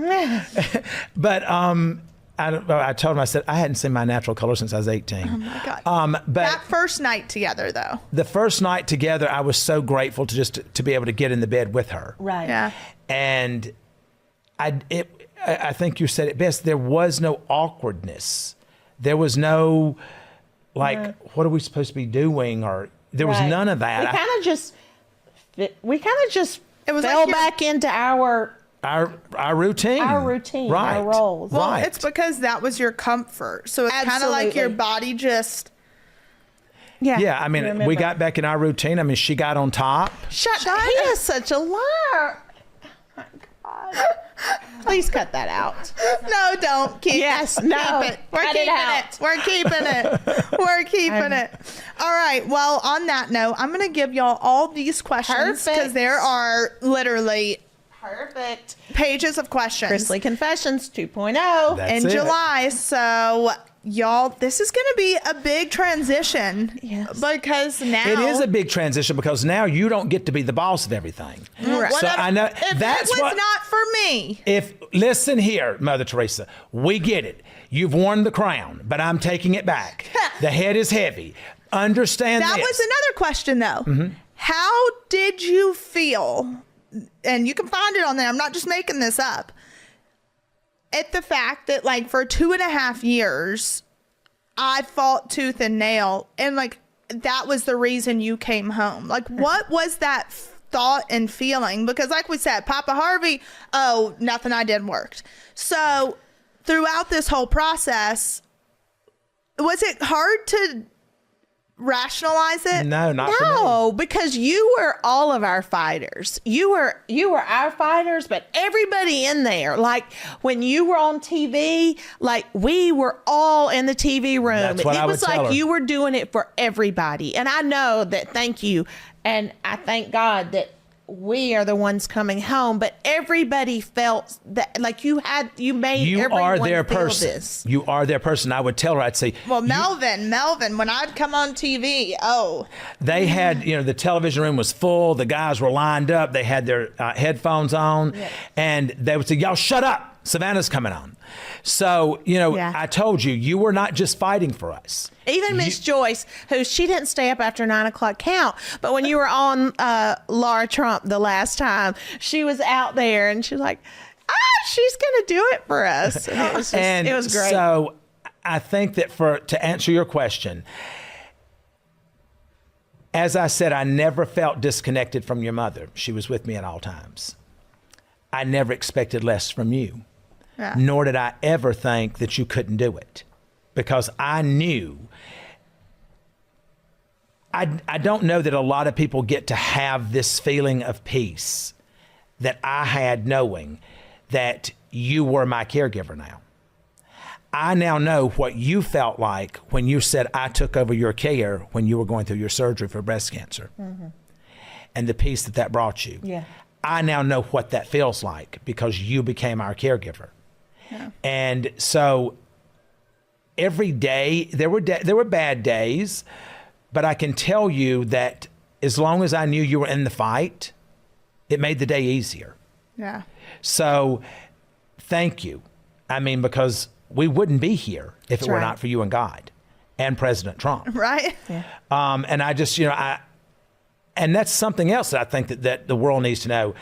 But I told him, I said, I hadn't seen my natural color since I was 18. Oh my God. But that first night together though. the first night together, I was so grateful to be able to get in the bed with her. Right. Yeah. And I think you said it best. There was no awkwardness. There was no, like, what are we supposed to be doing? Or there was Right. none of that. We kind of just It was fell like you're- back into our Our routine. Right. our roles. Well, Right. it's because that was your comfort. So it's kind of like your Absolutely. body just. Yeah, I mean, we remember. got back in our routine. I mean, she got on top. Shut up. He is such a liar. Oh my God. Please cut that out. No, don't keep. Yes, no. Keep it. We're Cut keeping it out. it. We're keeping it. We're keeping it. All right. Well, on that note, I'm going to give y'all all these questions because Perfect. there are literally Perfect. pages of questions Chrisley Confessions 2.0. That's in it. July. So, y'all, this is going to be a big transition. Yes. Because now It is a big transition because now you don't get to be the boss of everything. Right. So I know If that's it was what. not for me. Listen here, Mother Teresa, we get it. You've worn the crown, but I'm taking it back. The head is heavy. Understand That this. was another question, though. How did you feel? And you can find it on there. I'm not just making this up. At the fact that, like, for 2.5 years, I fought tooth and nail, and like that was the reason you came home. Like, what was that thought and feeling? Because, like we said, Papa Harvey, oh, nothing I did worked. So, throughout this whole process, was it hard to rationalize it. No, not for me. No, because you were all of our fighters. You were our fighters, but everybody in there, like when you were on TV, like we were all in the TV room. That's what it I would was tell like her. you were doing it for everybody. And I know that, thank you. And I thank God that we are the ones coming home, but everybody felt that like you made You everyone are their feel person. this. You are their person. I would tell her, I'd say, Well, Melvin, when I'd come on TV, they had, the television room was full. The guys were lined up. They had their headphones on, and they would say, y'all shut up. Savannah's coming on. So, I told you, you were not just fighting for us. Even Miss Joyce, she didn't stay up after 9 o'clock count, but when you were on Laura Trump the last time, she was out there and she was like, she's going to do it for us. And it was great. So I think that to answer your question, as I said, I never felt disconnected from your mother. She was with me at all times. I never expected less from you. Yeah. Nor did I ever think that you couldn't do it, because I knew. I don't know that a lot of people get to have this feeling of peace that I had, knowing that you were my caregiver now. I now know what you felt like when you said I took over your care when you were going through your surgery for breast cancer, and the peace that brought you. Yeah. I now know what that feels like because you became our caregiver. Yeah. And so every day there were bad days, but I can tell you that as long as I knew you were in the fight, it made the day easier. Yeah. So thank you. I mean, because we wouldn't be here if it were not for you and God and President Trump. Right. Yeah. And I just, and that's something else that I think that the world needs to know.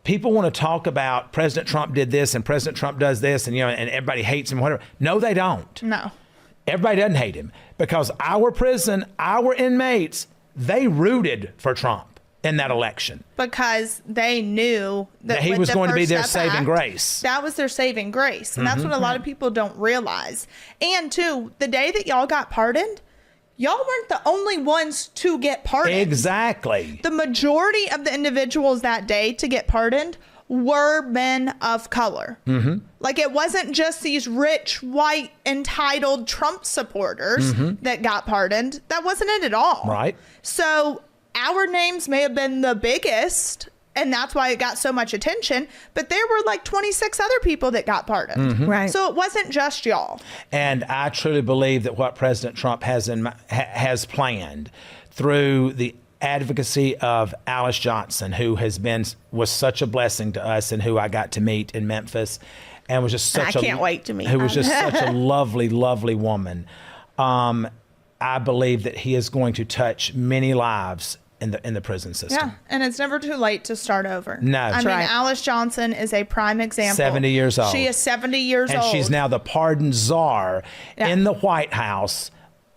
People want to talk about President Trump did this and President Trump does this, and and everybody hates him, whatever. No, they don't. No. Everybody doesn't hate him, because our prison, our inmates, they rooted for Trump in that election. Because they knew that he with was the going to be First their Step saving Act, grace. That was their saving grace. And that's what a lot of people don't realize. And too, the day that y'all got pardoned, y'all weren't the only ones to get pardoned. Exactly. The majority of the individuals that day to get pardoned were men of color. Mm-hmm. Like, it wasn't just these rich, white, entitled Trump supporters that got pardoned. That wasn't it at all. Right. So our names may have been the biggest, and that's why it got so much attention, but there were like 26 other people that got pardoned. Right. So it wasn't just y'all. And I truly believe that what President Trump has planned through the advocacy of Alice Johnson, who was such a blessing to us, and who I got to meet in Memphis, and was just such I can't wait to meet who her. was just such a lovely, lovely woman. I believe that he is going to touch many lives in the prison system. Yeah, and it's never too late to start over. No. I That's mean, right. Alice Johnson is a prime example. 70 years old. She is 70 years And old. she's now the pardon czar in the White House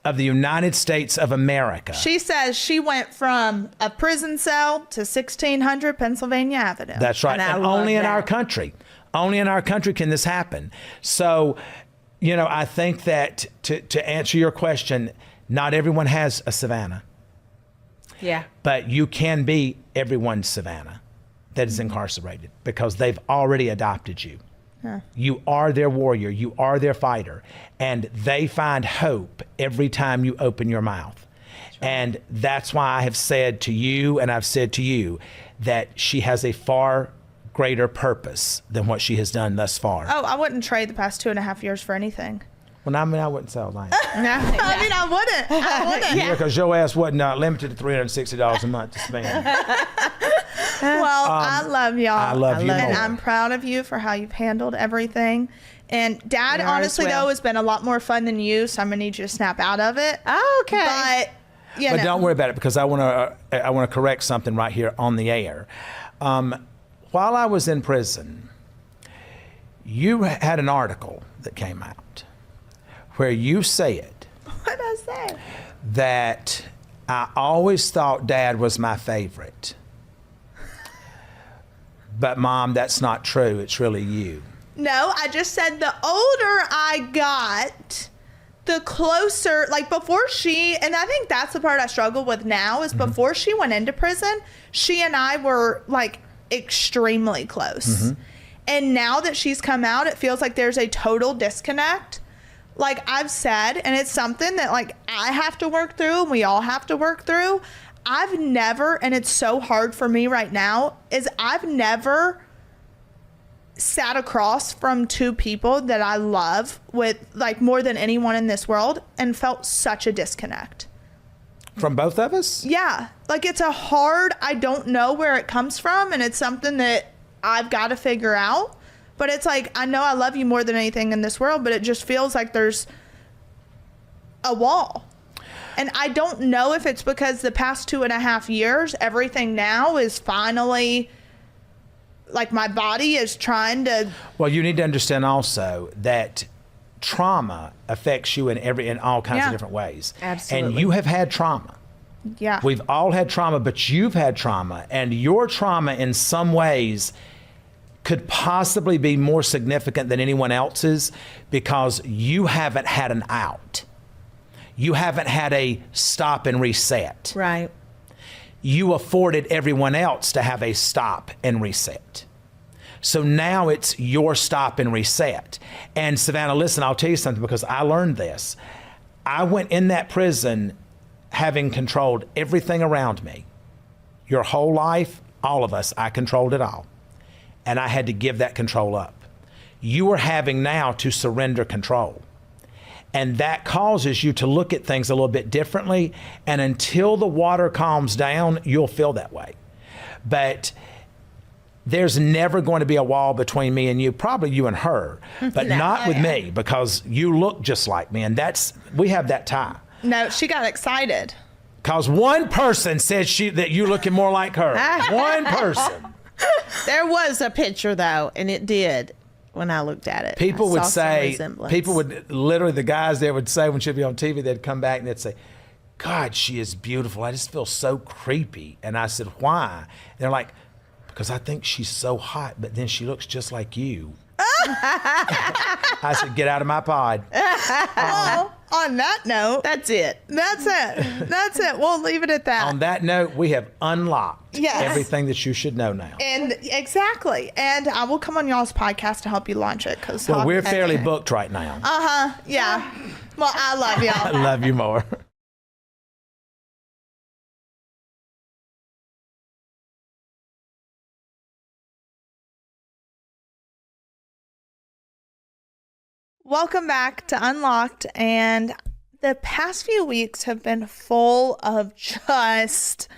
of the United States of America. She says she went from a prison cell to 1600 Pennsylvania Avenue. That's right. And I And love only in that. our country. Only in our country can this happen. So, I think that to answer your question, not everyone has a Savannah. Yeah. But you can be everyone's Savannah that is incarcerated, because they've already adopted you. Yeah. You are their warrior. You are their fighter. And they find hope every time you open your mouth. Right. And that's why I have said to you, and I've said to you, that she has a far greater purpose than what she has done thus far. Oh, I wouldn't trade the past 2.5 years for anything. Well, I mean, I wouldn't sell that. I mean, I wouldn't. Yeah, because your ass wasn't limited to $360 a month to spend. Well, I love y'all. I love you And more. I'm proud of you for how you've handled everything. And Dad, You are honestly, as well. though, has been a lot more fun than you, so I'm going to need you to snap out of it. Okay. But, you But know. don't worry about it, because I want to correct something right here on the air. While I was in prison, you had an article that came out where you said What did I say? that I always thought Dad was my favorite. But Mom, that's not true. It's really you. No, I just said the older I got, the closer, like before and I think that's the part I struggle with now is before she went into prison, she and I were like extremely close. And now that she's come out, it feels like there's a total disconnect. Like I've said, and it's something that like I have to work through and we all have to work through. I've never, and it's so hard for me right now, is I've never sat across from two people that I love with like more than anyone in this world and felt such a disconnect. From both of us? Yeah. Like it's I don't know where it comes from, and it's something that I've got to figure out. But it's like, I know I love you more than anything in this world, but it just feels like there's a wall. And I don't know if it's because the past 2.5 years, everything now is finally like my body is trying to. Well, you need to understand also that trauma affects you in all kinds of different ways. Absolutely. And you have had trauma. Yeah. We've all had trauma, but you've had trauma, and your trauma in some ways could possibly be more significant than anyone else's because you haven't had an out. You haven't had a stop and reset. Right. You afforded everyone else to have a stop and reset. So now it's your stop and reset. And Savannah, listen, I'll tell you something because I learned this. I went in that prison having controlled everything around me. Your whole life, all of us, I controlled it all. And I had to give that control up. You are having now to surrender control. And that causes you to look at things a little bit differently. And until the water calms down, you'll feel that way. But there's never going to be a wall between me and you, probably you and her, but not with me because you look just like me. And we have that tie. No, she got excited. Because one person said that you're looking more like her. One person. There was a picture though, and it did. When I looked at it, people would literally, the guys there would say when she'd be on TV, they'd come back and they'd say, God, she is beautiful. I just feel so creepy. And I said, why? And they're like, because I think she's so hot, but then she looks just like you. I said, get out of my pod. Well, on that note, that's it. That's it. We'll leave it at that. On that note, we have unlocked everything that you should know now. And exactly. And I will come on y'all's podcast to help you launch it. Well, we're fairly booked right now. Yeah. Well, I love y'all. I love you more. Welcome back to Unlocked, and the past few weeks have been full of just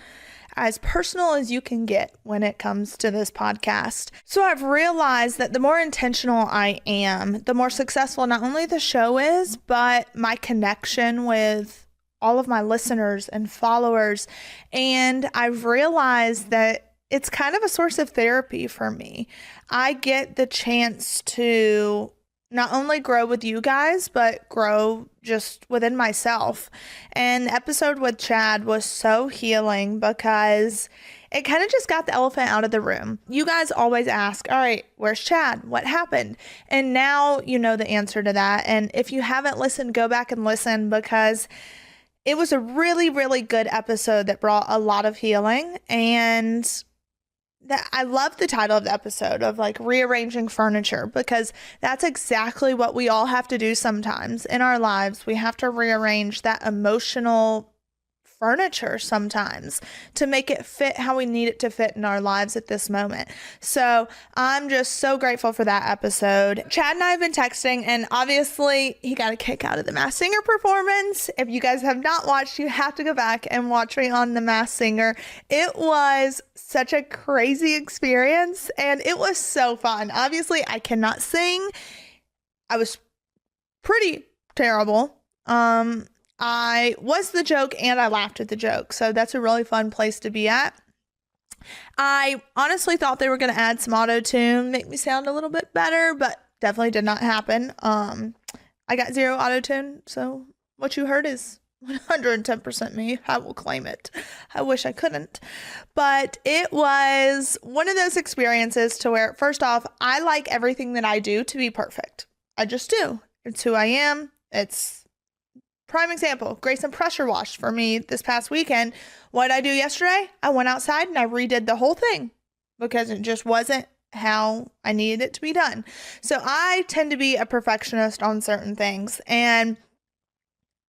as personal as you can get when it comes to this podcast. So I've realized that the more intentional I am, the more successful not only the show is, but my connection with all of my listeners and followers. And I've realized that it's kind of a source of therapy for me. I get the chance to not only grow with you guys, but grow just within myself. And the episode with Chad was so healing because it kind of just got the elephant out of the room. You guys always ask, all right, where's Chad? What happened? And now you know the answer to that. And if you haven't listened, go back and listen because it was a really, really good episode that brought a lot of healing. And I love the title of the episode of like rearranging furniture because that's exactly what we all have to do sometimes in our lives. We have to rearrange that emotional furniture sometimes to make it fit how we need it to fit in our lives at this moment. So I'm just so grateful for that episode. Chad and I have been texting, and obviously he got a kick out of the Masked Singer performance. If you guys have not watched, you have to go back and watch me on the Masked Singer. It was such a crazy experience and it was so fun. Obviously I cannot sing. I was pretty terrible. I was the joke and I laughed at the joke. So that's a really fun place to be at. I honestly thought they were going to add some auto-tune, make me sound a little bit better, but definitely did not happen. I got 0 auto-tune. So what you heard is 110% me. I will claim it. I wish I couldn't. But it was one of those experiences to where, first off, I like everything that I do to be perfect. I just do. It's who I am. It's Prime example, Grayson pressure washed for me this past weekend. What did I do yesterday? I went outside and I redid the whole thing because it just wasn't how I needed it to be done. So I tend to be a perfectionist on certain things. And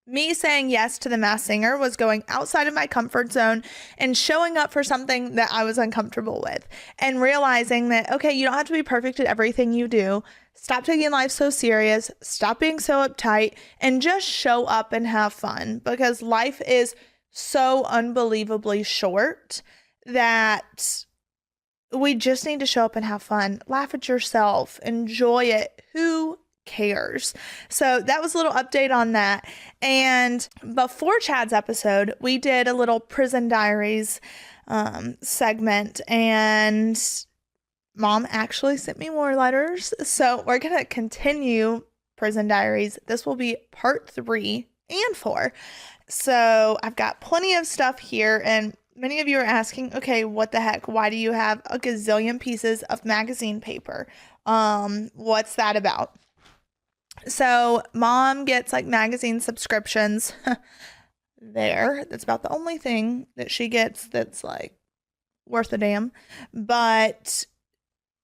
me saying yes to the Masked Singer was going outside of my comfort zone and showing up for something that I was uncomfortable with and realizing that, okay, you don't have to be perfect at everything you do. Stop taking life so serious. Stop being so uptight and just show up and have fun, because life is so unbelievably short that we just need to show up and have fun. Laugh at yourself. Enjoy it. Who cares? So that was a little update on that. And before Chad's episode, we did a little prison diaries segment, and Mom actually sent me more letters. So we're going to continue prison diaries. This will be part 3 and 4. So I've got plenty of stuff here, and many of you are asking, okay, what the heck? Why do you have a gazillion pieces of magazine paper? What's that about? So Mom gets like magazine subscriptions there. That's about the only thing that she gets that's like worth a damn. But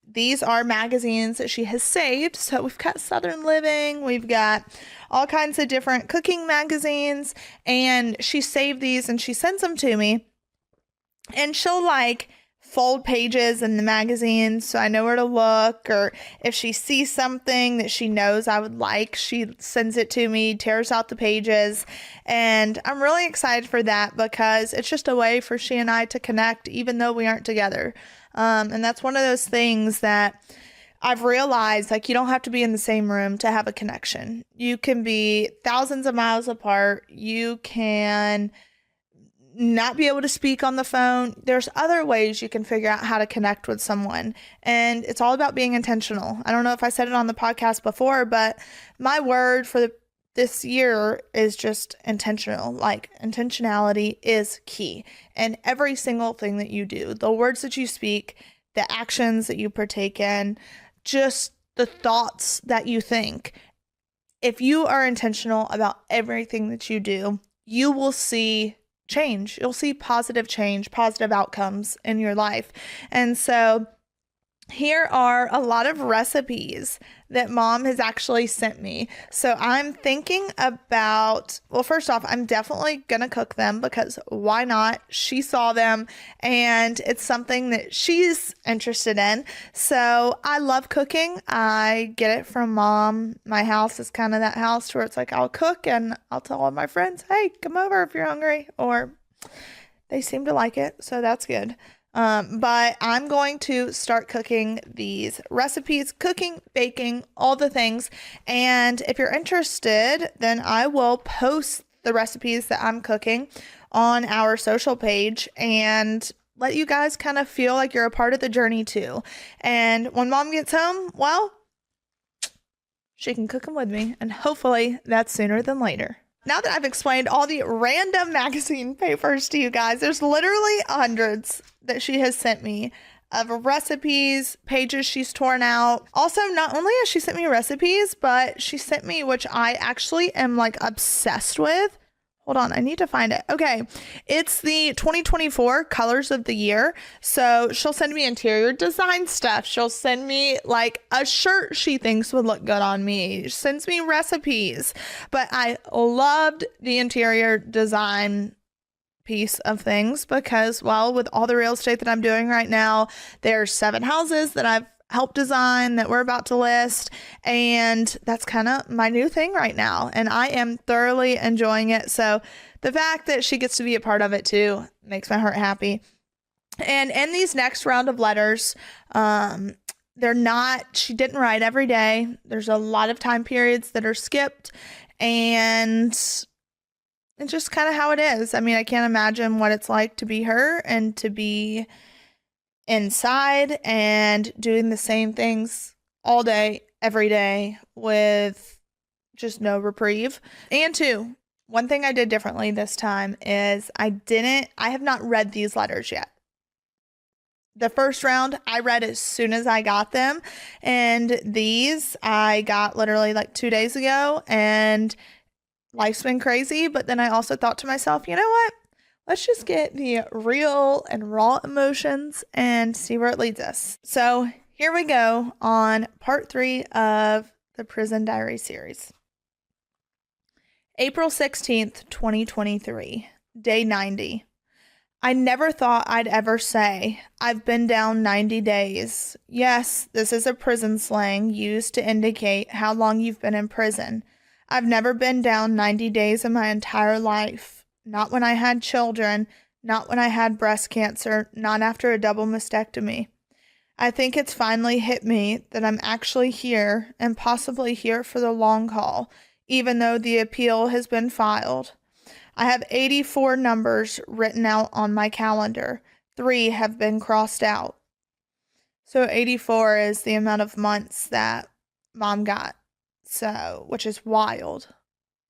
these are magazines that she has saved. So we've got Southern Living, we've got all kinds of different cooking magazines, and she saved these and she sends them to me. And she'll like fold pages in the magazine so I know where to look, or if she sees something that she knows I would like, she sends it to me, tears out the pages, and I'm really excited for that because it's just a way for she and I to connect even though we aren't together. And that's one of those things that I've realized, like, you don't have to be in the same room to have a connection. You can be thousands of miles apart. You can not be able to speak on the phone. There's other ways you can figure out how to connect with someone. And it's all about being intentional. I don't know if I said it on the podcast before, but my word for this year is just intentional. Like, intentionality is key. And every single thing that you do, the words that you speak, the actions that you partake in, just the thoughts that you think. If you are intentional about everything that you do, you will see change. You'll see positive change, positive outcomes in your life. And so here are a lot of recipes that Mom has actually sent me. So I'm thinking about, well, first off, I'm definitely going to cook them because why not? She saw them and it's something that she's interested in. So I love cooking. I get it from Mom. My house is kind of that house where it's like I'll cook and I'll tell all my friends, hey, come over if you're hungry, or they seem to like it. So that's good. But I'm going to start cooking these recipes, cooking, baking, all the things. And if you're interested, then I will post the recipes that I'm cooking on our social page and let you guys kind of feel like you're a part of the journey too. And when Mom gets home, well, she can cook them with me, and hopefully that's sooner than later. Now that I've explained all the random magazine papers to you guys, there's literally hundreds that she has sent me of recipes, pages she's torn out. Also, not only has she sent me recipes, but she sent me, which I actually am like obsessed with. Hold on, I need to find it. Okay, it's the 2024 colors of the year. So she'll send me interior design stuff. She'll send me like a shirt she thinks would look good on me. She sends me recipes. But I loved the interior design piece of things because, well, with all the real estate that I'm doing right now, there's 7 houses that I've help design that we're about to list, and that's kind of my new thing right now, and I am thoroughly enjoying it. So the fact that she gets to be a part of it too makes my heart happy. And in these next round of letters, she didn't write every day. There's a lot of time periods that are skipped, and it's just kind of how it is. I mean, I can't imagine what it's like to be her and to be inside and doing the same things all day, every day, with just no reprieve. And 2, one thing I did differently this time is I have not read these letters yet. The first round I read as soon as I got them, and these I got literally like 2 days ago, and life's been crazy. But then I also thought to myself, you know what? Let's just get the real and raw emotions and see where it leads us. So here we go on part 3 of the Prison Diary series. April 16th, 2023, day 90. I never thought I'd ever say, I've been down 90 days. Yes, this is a prison slang used to indicate how long you've been in prison. I've never been down 90 days in my entire life. Not when I had children, not when I had breast cancer, not after a double mastectomy. I think it's finally hit me that I'm actually here and possibly here for the long haul, even though the appeal has been filed. I have 84 numbers written out on my calendar. 3 have been crossed out. So 84 is the amount of months that Mom got. So, which is wild.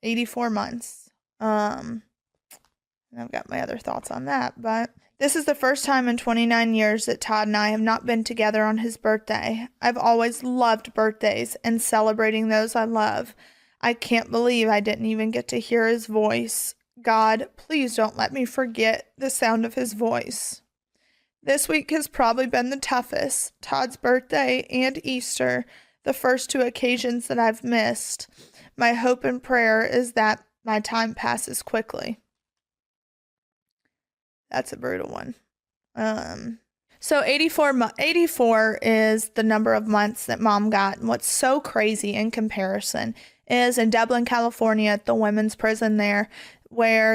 84 months. I've got my other thoughts on that, but this is the first time in 29 years that Todd and I have not been together on his birthday. I've always loved birthdays and celebrating those I love. I can't believe I didn't even get to hear his voice. God, please don't let me forget the sound of his voice. This week has probably been the toughest. Todd's birthday and Easter, the first 2 occasions that I've missed. My hope and prayer is that my time passes quickly. That's a brutal one. So 84 is the number of months that Mom got. And what's so crazy in comparison is in Dublin, California, at the women's prison there, where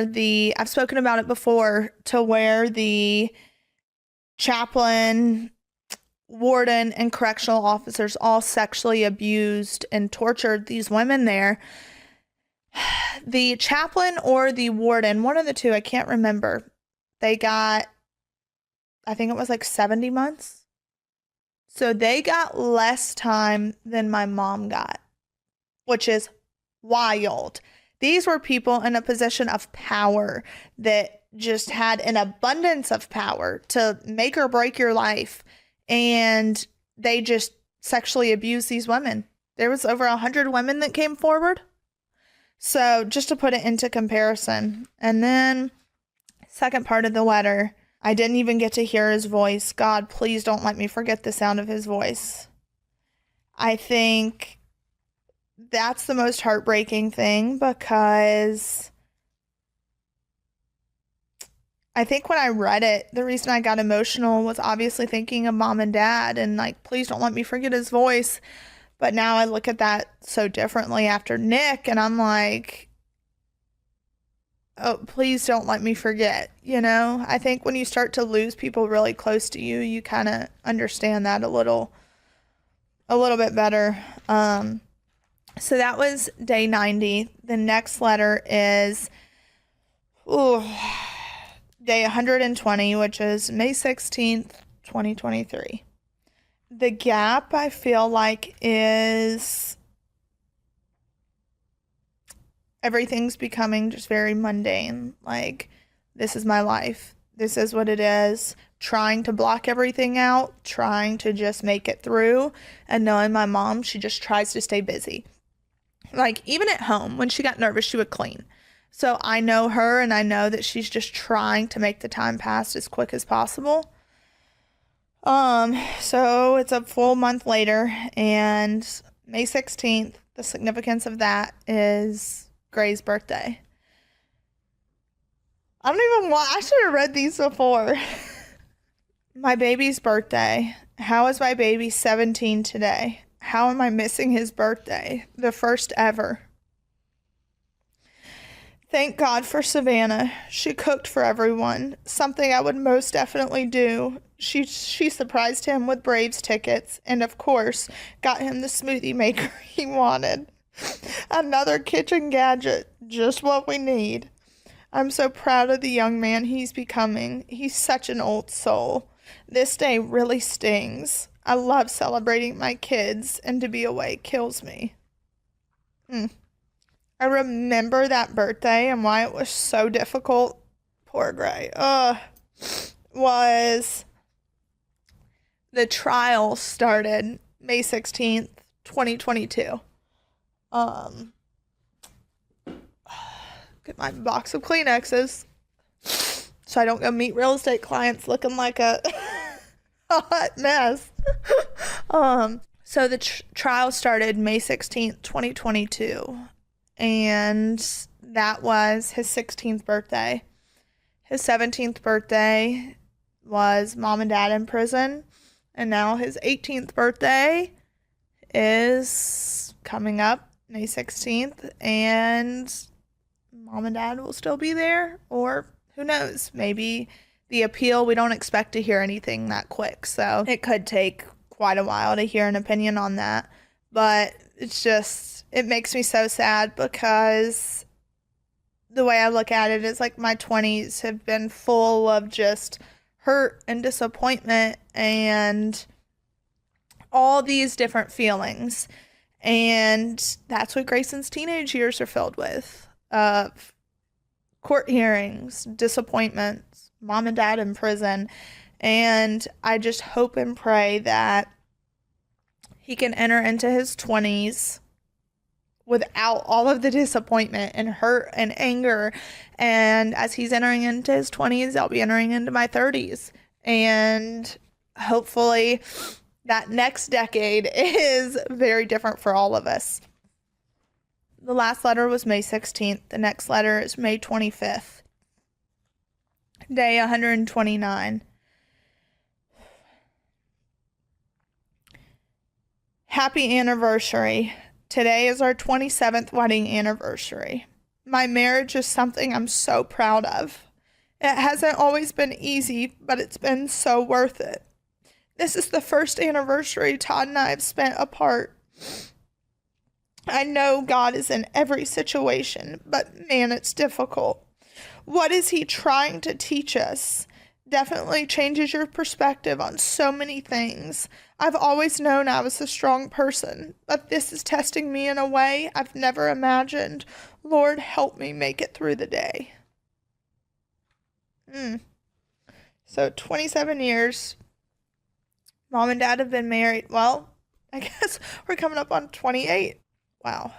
I've spoken about it before, to where the chaplain, warden, and correctional officers all sexually abused and tortured these women there. The chaplain or the warden, one of the two, I can't remember, they got, I think it was like 70 months. So they got less time than my mom got, which is wild. These were people in a position of power that just had an abundance of power to make or break your life. And they just sexually abused these women. There was over 100 women that came forward. So just to put it into comparison. And then second part of the letter, I didn't even get to hear his voice. God, please don't let me forget the sound of his voice. I think that's the most heartbreaking thing, because I think when I read it, the reason I got emotional was obviously thinking of Mom and Dad and like, please don't let me forget his voice. But now I look at that so differently after Nick, and I'm like, oh, please don't let me forget. You know, I think when you start to lose people really close to you, you kind of understand that a little bit better. So that was day 90. The next letter is day 120, which is May 16th, 2023. The gap, I feel like, is everything's becoming just very mundane. Like, this is my life. This is what it is. Trying to block everything out, trying to just make it through. And knowing my mom, she just tries to stay busy. Like, even at home, when she got nervous, she would clean. So I know her, and I know that she's just trying to make the time pass as quick as possible. So it's a full month later, and May 16th, the significance of that is Gray's birthday. I don't even want, I should have read these before. My baby's birthday. How is my baby 17 today? How am I missing his birthday? The first ever. Thank God for Savannah. She cooked for everyone. Something I would most definitely do. She surprised him with Braves tickets, and of course, got him the smoothie maker he wanted. Another kitchen gadget, just what we need. I'm so proud of the young man he's becoming. He's such an old soul. This day really stings. I love celebrating my kids, and to be away kills me. I remember that birthday and why it was so difficult. Poor Gray. Was the trial started May 16th, 2022. Get my box of Kleenexes so I don't go meet real estate clients looking like a hot mess. So the trial started May 16th, 2022, and that was his 16th birthday. His 17th birthday was mom and dad in prison, and now his 18th birthday is coming up May 16th, and mom and dad will still be there, or who knows, maybe the appeal, we don't expect to hear anything that quick, so it could take quite a while to hear an opinion on that. But it's just, it makes me so sad, because the way I look at it is like my 20s have been full of just hurt and disappointment and all these different feelings. And that's what Grayson's teenage years are filled with. Court hearings, disappointments, mom and dad in prison. And I just hope and pray that he can enter into his 20s without all of the disappointment and hurt and anger. And as he's entering into his 20s, I'll be entering into my 30s. And hopefully that next decade is very different for all of us. The last letter was May 16th. The next letter is May 25th. Day 129. Happy anniversary. Today is our 27th wedding anniversary. My marriage is something I'm so proud of. It hasn't always been easy, but it's been so worth it. This is the first anniversary Todd and I have spent apart. I know God is in every situation, but man, it's difficult. What is he trying to teach us? Definitely changes your perspective on so many things. I've always known I was a strong person, but this is testing me in a way I've never imagined. Lord, help me make it through the day. So 27 years. Mom and dad have been married. Well, I guess we're coming up on 28. Wow.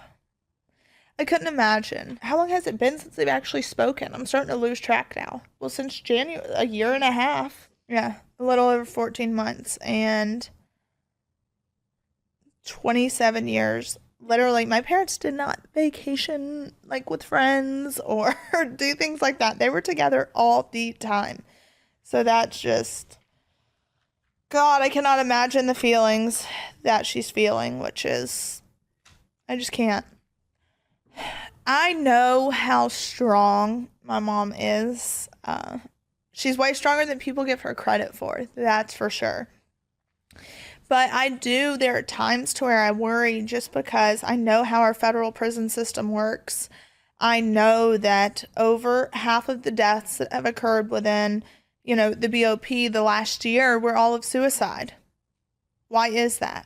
I couldn't imagine. How long has it been since they've actually spoken? I'm starting to lose track now. Well, since January, a year and a half. Yeah, a little over 14 months. And 27 years. Literally, my parents did not vacation like with friends or do things like that. They were together all the time. So that's just, God, I cannot imagine the feelings that she's feeling, which is, I just can't. I know how strong my mom is. She's way stronger than people give her credit for. That's for sure. But there are times to where I worry just because I know how our federal prison system works. I know that over half of the deaths that have occurred within, the BOP the last year were all of suicide. Why is that?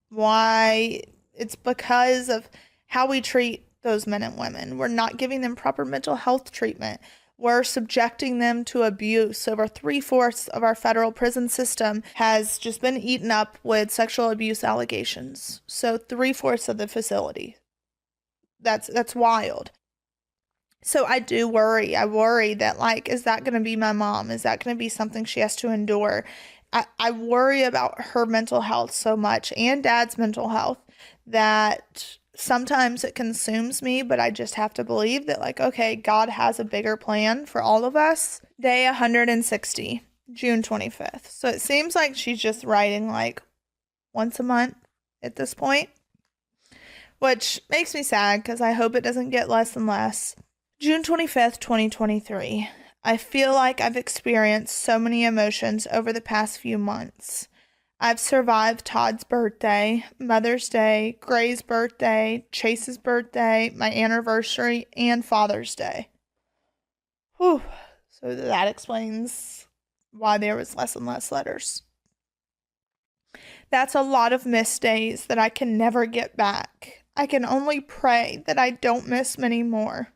Why? It's because of how we treat those men and women. We're not giving them proper mental health treatment. We're subjecting them to abuse. Over 3/4 of our federal prison system has just been eaten up with sexual abuse allegations. So 3/4 of the facility. That's wild. So I do worry. I worry that, is that going to be my mom? Is that going to be something she has to endure? I worry about her mental health so much, and dad's mental health, that sometimes it consumes me, but I just have to believe that, okay, God has a bigger plan for all of us. Day 160, June 25th. So it seems like she's just writing once a month at this point, which makes me sad because I hope it doesn't get less and less. June 25th, 2023. I feel like I've experienced so many emotions over the past few months. I've survived Todd's birthday, Mother's Day, Gray's birthday, Chase's birthday, my anniversary, and Father's Day. Whew. So that explains why there was less and less letters. That's a lot of missed days that I can never get back. I can only pray that I don't miss many more.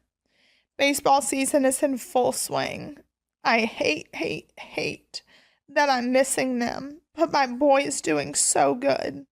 Baseball season is in full swing. I hate that I'm missing them. But my boy is doing so good.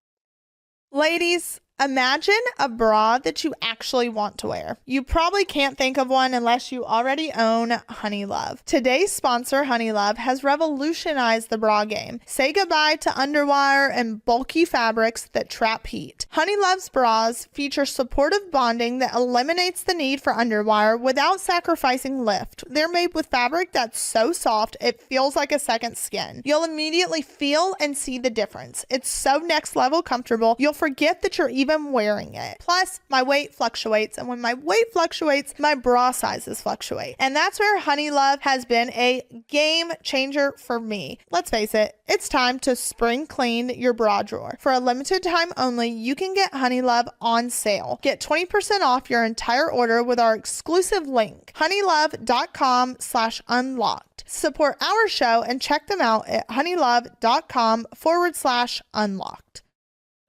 Ladies, Imagine a bra that you actually want to wear. You probably can't think of one unless you already own Honey Love. Today's sponsor, Honey Love, has revolutionized the bra game. Say goodbye to underwire and bulky fabrics that trap heat. Honey Love's bras feature supportive bonding that eliminates the need for underwire without sacrificing lift. They're made with fabric that's so soft it feels like a second skin. You'll immediately feel and see the difference. It's so next level comfortable, you'll forget that you're even wearing it. Plus, my weight fluctuates, and when my weight fluctuates, my bra sizes fluctuate. And that's where Honey Love has been a game changer for me. Let's face it, it's time to spring clean your bra drawer. For a limited time only, you can get Honey Love on sale. Get 20% off your entire order with our exclusive link, honeylove.com/unlocked. Support our show and check them out at honeylove.com/unlocked.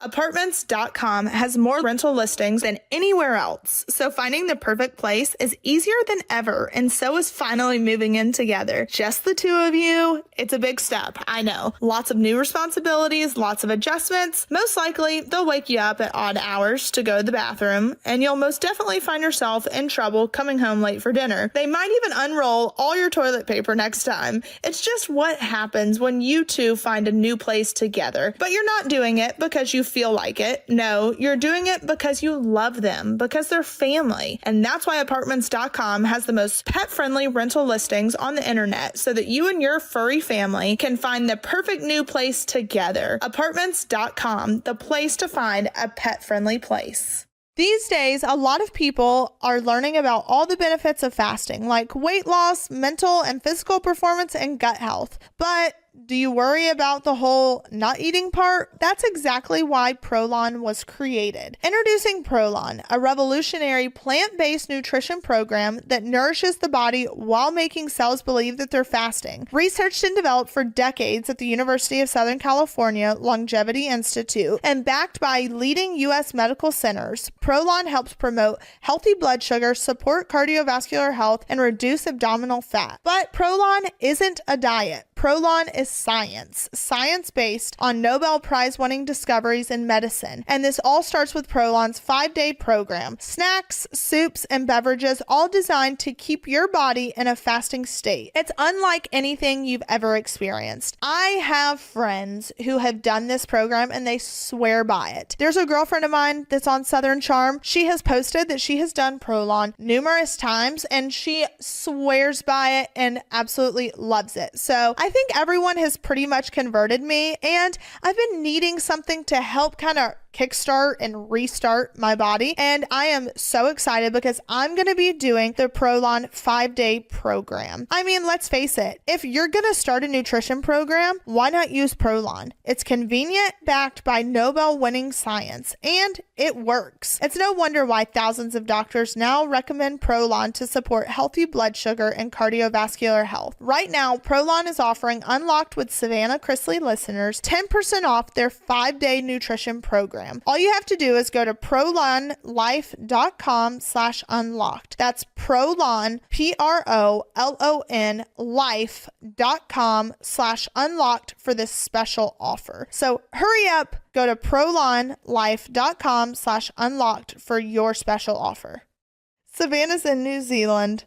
Apartments.com has more rental listings than anywhere else, so finding the perfect place is easier than ever, and so is finally moving in together. Just the two of you. It's a big step, I know. Lots of new responsibilities, lots of adjustments. Most likely, they'll wake you up at odd hours to go to the bathroom, and you'll most definitely find yourself in trouble coming home late for dinner. They might even unroll all your toilet paper next time. It's just what happens when you two find a new place together. But you're not doing it because you feel like it. No, you're doing it because you love them, because they're family. And that's why Apartments.com has the most pet-friendly rental listings on the internet, so that you and your furry family can find the perfect new place together. Apartments.com, the place to find a pet-friendly place. These days, a lot of people are learning about all the benefits of fasting, like weight loss, mental and physical performance, and gut health. But do you worry about the whole not eating part? That's exactly why Prolon was created. Introducing Prolon, a revolutionary plant-based nutrition program that nourishes the body while making cells believe that they're fasting. Researched and developed for decades at the University of Southern California Longevity Institute and backed by leading U.S. medical centers, Prolon helps promote healthy blood sugar, support cardiovascular health, and reduce abdominal fat. But Prolon isn't a diet. Prolon is science based on Nobel Prize winning discoveries in medicine. And this all starts with Prolon's 5-day program. Snacks, soups, and beverages all designed to keep your body in a fasting state. It's unlike anything you've ever experienced. I have friends who have done this program and they swear by it. There's a girlfriend of mine that's on Southern Charm. She has posted that she has done Prolon numerous times and she swears by it and absolutely loves it. So I think everyone has pretty much converted me, and I've been needing something to help kind of kickstart and restart my body. And I am so excited because I'm going to be doing the Prolon 5-day program. I mean, let's face it, if you're going to start a nutrition program, why not use Prolon? It's convenient, backed by Nobel winning science, and it works. It's no wonder why thousands of doctors now recommend Prolon to support healthy blood sugar and cardiovascular health. Right now, Prolon is offering Unlocked with Savannah Chrisley listeners 10% off their 5-day nutrition program. All you have to do is go to prolonlife.com/unlocked. That's Prolon, Prolon life.com/unlocked for this special offer. So hurry up, go to prolonlife.com/unlocked for your special offer. Savannah's in New Zealand.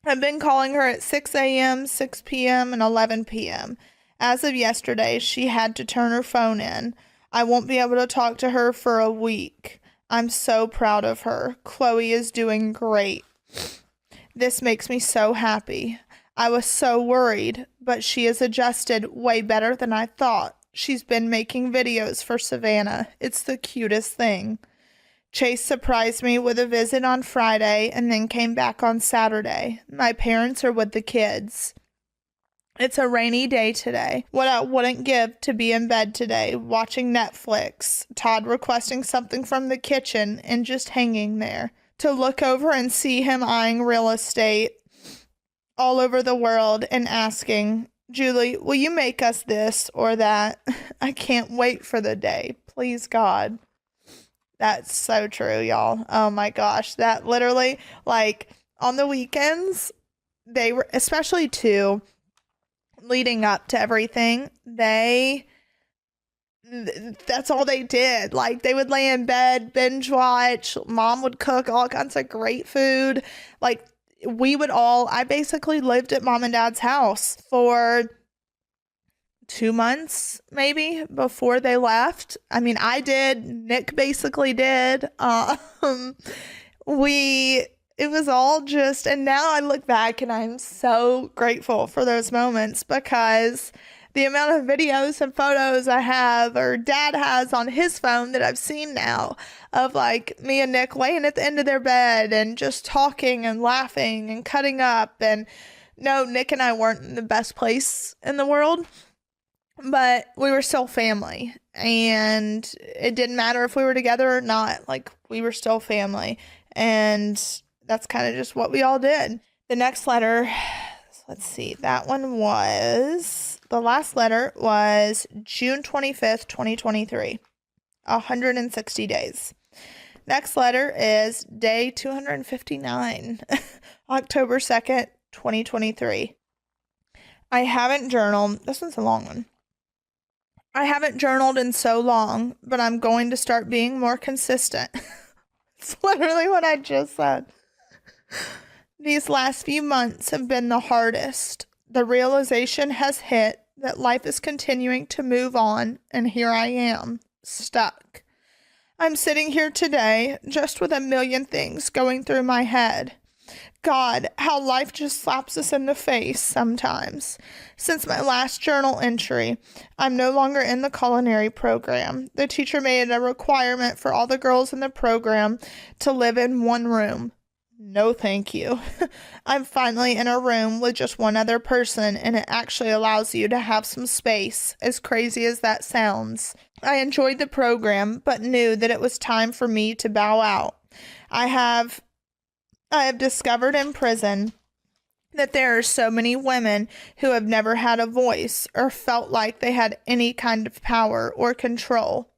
I've been calling her at 6 a.m., 6 p.m., and 11 p.m. As of yesterday, she had to turn her phone in. I won't be able to talk to her for a week. I'm so proud of her. Chloe is doing great. This makes me so happy. I was so worried, but she has adjusted way better than I thought. She's been making videos for Savannah. It's the cutest thing. Chase surprised me with a visit on Friday and then came back on Saturday. My parents are with the kids. It's a rainy day today. What I wouldn't give to be in bed today, watching Netflix, Todd requesting something from the kitchen, and just hanging there. To look over and see him eyeing real estate all over the world and asking, Julie, will you make us this or that? I can't wait for the day. Please, God. That's so true, y'all. Oh my gosh. That literally, like, on the weekends, they were, especially too, leading up to everything, they that's all they did. Like, they would lay in bed, binge watch. Mom would cook all kinds of great food. Like, I basically lived at mom and dad's house for 2 months maybe before they left. I mean, I did. Nick basically did. It was all just, and now I look back and I'm so grateful for those moments, because the amount of videos and photos I have, or dad has on his phone that I've seen now, of like me and Nick laying at the end of their bed and just talking and laughing and cutting up. And no, Nick and I weren't in the best place in the world, but we were still family, and it didn't matter if we were together or not. Like, we were still family, and that's kind of just what we all did. The next letter, let's see, the last letter was June 25th, 2023, 160 days. Next letter is day 259, October 2nd, 2023. I haven't journaled. This one's a long one. I haven't journaled in so long, but I'm going to start being more consistent. It's literally what I just said. These last few months have been the hardest. The realization has hit that life is continuing to move on, and here I am, stuck. I'm sitting here today just with a million things going through my head. God, how life just slaps us in the face sometimes. Since my last journal entry, I'm no longer in the culinary program. The teacher made it a requirement for all the girls in the program to live in one room. No, thank you. I'm finally in a room with just one other person, and it actually allows you to have some space, as crazy as that sounds. I enjoyed the program, but knew that it was time for me to bow out. I have discovered in prison that there are so many women who have never had a voice or felt like they had any kind of power or control.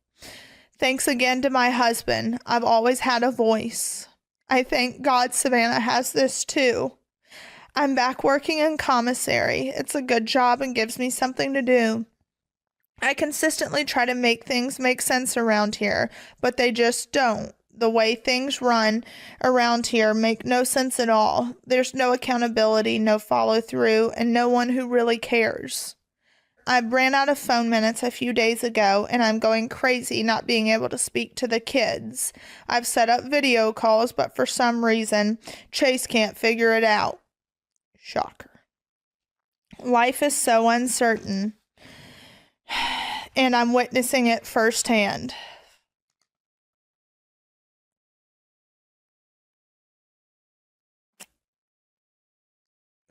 Thanks again to my husband, I've always had a voice. I thank God Savannah has this too. I'm back working in commissary. It's a good job and gives me something to do. I consistently try to make things make sense around here, but they just don't. The way things run around here make no sense at all. There's no accountability, no follow through, and no one who really cares. I ran out of phone minutes a few days ago, and I'm going crazy not being able to speak to the kids. I've set up video calls, but for some reason, Chase can't figure it out. Shocker. Life is so uncertain, and I'm witnessing it firsthand.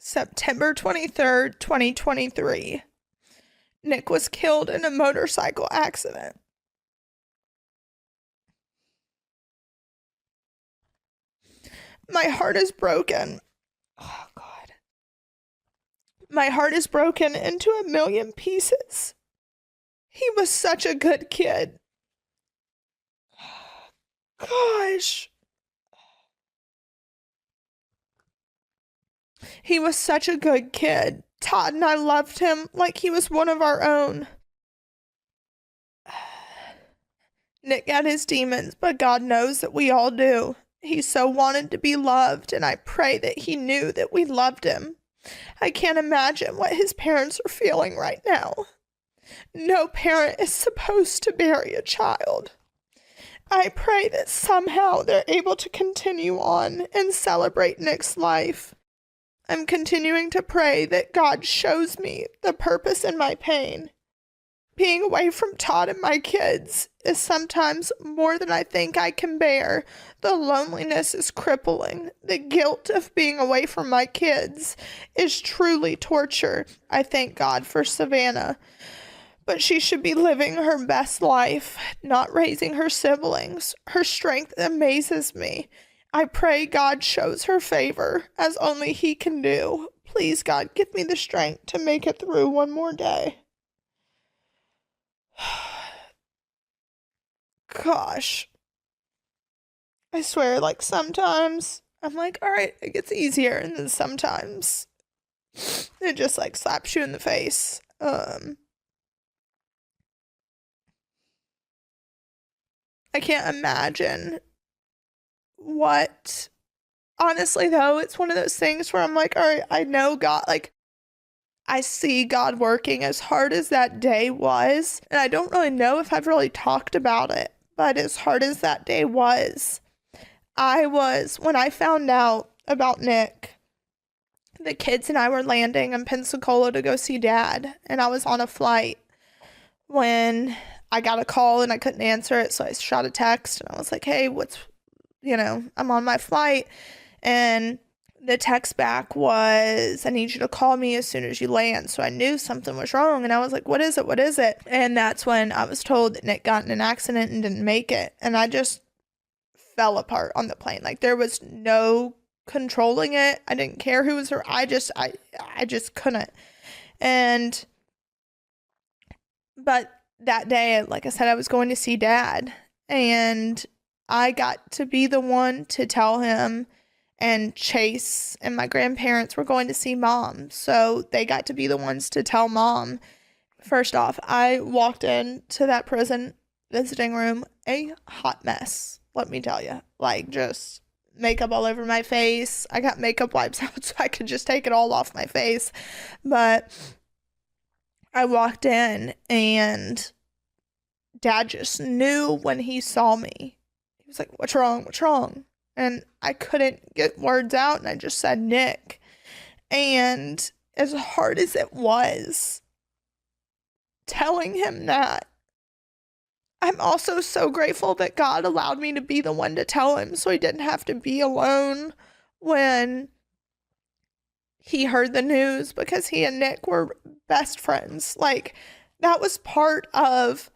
September 23rd, 2023. Nick was killed in a motorcycle accident. My heart is broken. Oh, God. My heart is broken into a million pieces. He was such a good kid. Gosh. He was such a good kid. Todd and I loved him like he was one of our own. Nick had his demons, but God knows that we all do. He so wanted to be loved, and I pray that he knew that we loved him. I can't imagine what his parents are feeling right now. No parent is supposed to bury a child. I pray that somehow they're able to continue on and celebrate Nick's life. I'm continuing to pray that God shows me the purpose in my pain. Being away from Todd and my kids is sometimes more than I think I can bear. The loneliness is crippling. The guilt of being away from my kids is truly torture. I thank God for Savannah, but she should be living her best life, not raising her siblings. Her strength amazes me. I pray God shows her favor, as only he can do. Please, God, give me the strength to make it through one more day. Gosh. I swear, like, sometimes I'm like, all right, it gets easier, and then sometimes it just, like, slaps you in the face. I can't imagine what, honestly though, it's one of those things where I'm like, all right, I know God, like, I see God working as hard as that day was. And I don't really know if I've really talked about it, but as hard as that day was, when I found out about Nick, the kids and I were landing in Pensacola to go see Dad, and I was on a flight when I got a call and I couldn't answer it. So I shot a text and I was like, hey, I'm on my flight. And the text back was, I need you to call me as soon as you land. So I knew something was wrong. And I was like, what is it? What is it? And that's when I was told that Nick got in an accident and didn't make it. And I just fell apart on the plane. Like, there was no controlling it. I didn't care who was hurt. I just couldn't. But that day, like I said, I was going to see Dad, and I got to be the one to tell him, and Chase and my grandparents were going to see Mom. So they got to be the ones to tell Mom. First off, I walked into that prison visiting room a hot mess, let me tell you. Like, just makeup all over my face. I got makeup wipes out so I could just take it all off my face. But I walked in and Dad just knew when he saw me. He was like, what's wrong? What's wrong? And I couldn't get words out, and I just said, Nick. And as hard as it was telling him that, I'm also so grateful that God allowed me to be the one to tell him, so he didn't have to be alone when he heard the news, because he and Nick were best friends. Like, that was part of,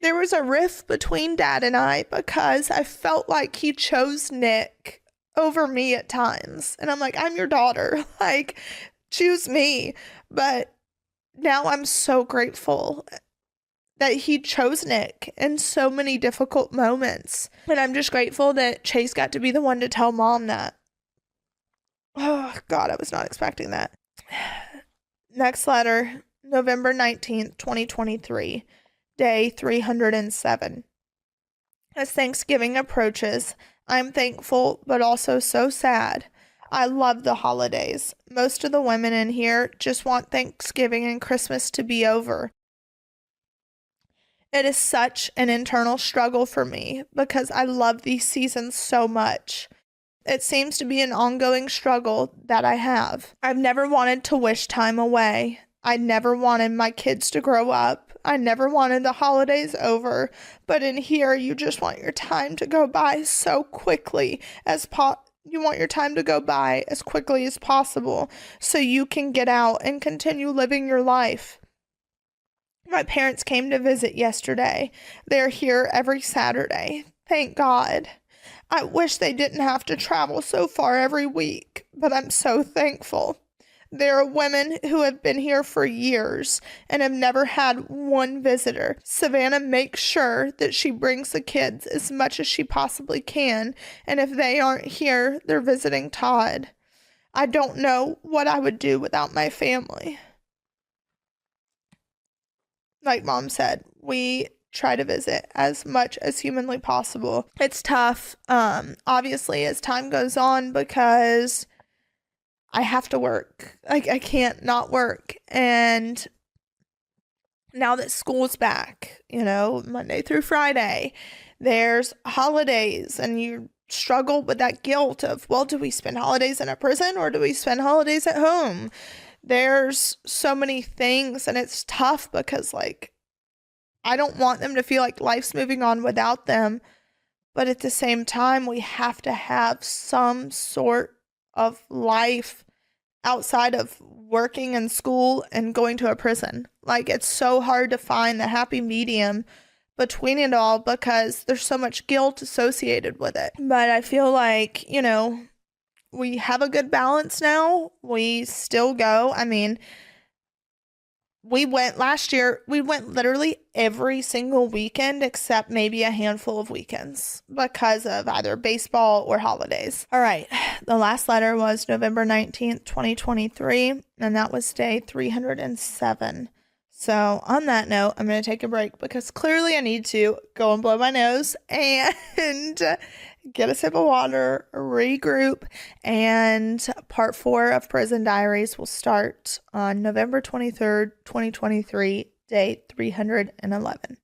there was a rift between Dad and I because I felt like he chose Nick over me at times. And I'm like, I'm your daughter. Like, choose me. But now I'm so grateful that he chose Nick in so many difficult moments. And I'm just grateful that Chase got to be the one to tell Mom that. Oh, God, I was not expecting that. Next letter, November 19th, 2023. Day 307. As Thanksgiving approaches, I'm thankful but also so sad. I love the holidays. Most of the women in here just want Thanksgiving and Christmas to be over. It is such an internal struggle for me because I love these seasons so much. It seems to be an ongoing struggle that I have. I've never wanted to wish time away. I never wanted my kids to grow up. I never wanted the holidays over. But in here, you just want your time to go by so quickly you want your time to go by as quickly as possible so you can get out and continue living your life. My parents came to visit yesterday. They're here every Saturday. Thank God. I wish they didn't have to travel so far every week, but I'm so thankful. There are women who have been here for years and have never had one visitor. Savannah makes sure that she brings the kids as much as she possibly can, and if they aren't here, they're visiting Todd. I don't know what I would do without my family. Like Mom said, we try to visit as much as humanly possible. It's tough, obviously, as time goes on, because I have to work. I can't not work. And now that school's back, Monday through Friday, there's holidays, and you struggle with that guilt of, well, do we spend holidays in a prison or do we spend holidays at home? There's so many things, and it's tough because, I don't want them to feel like life's moving on without them. But at the same time, we have to have some sort of life outside of working and school and going to a prison. It's so hard to find the happy medium between it all because there's so much guilt associated with it. But I feel like, we have a good balance now. We still go. I mean, last year, we went literally every single weekend except maybe a handful of weekends because of either baseball or holidays. All right. The last letter was November 19th, 2023, and that was day 307. So on that note, I'm going to take a break because clearly I need to go and blow my nose and get a sip of water, regroup, and part 4 of Prison Diaries will start on November 23rd, 2023, day 311.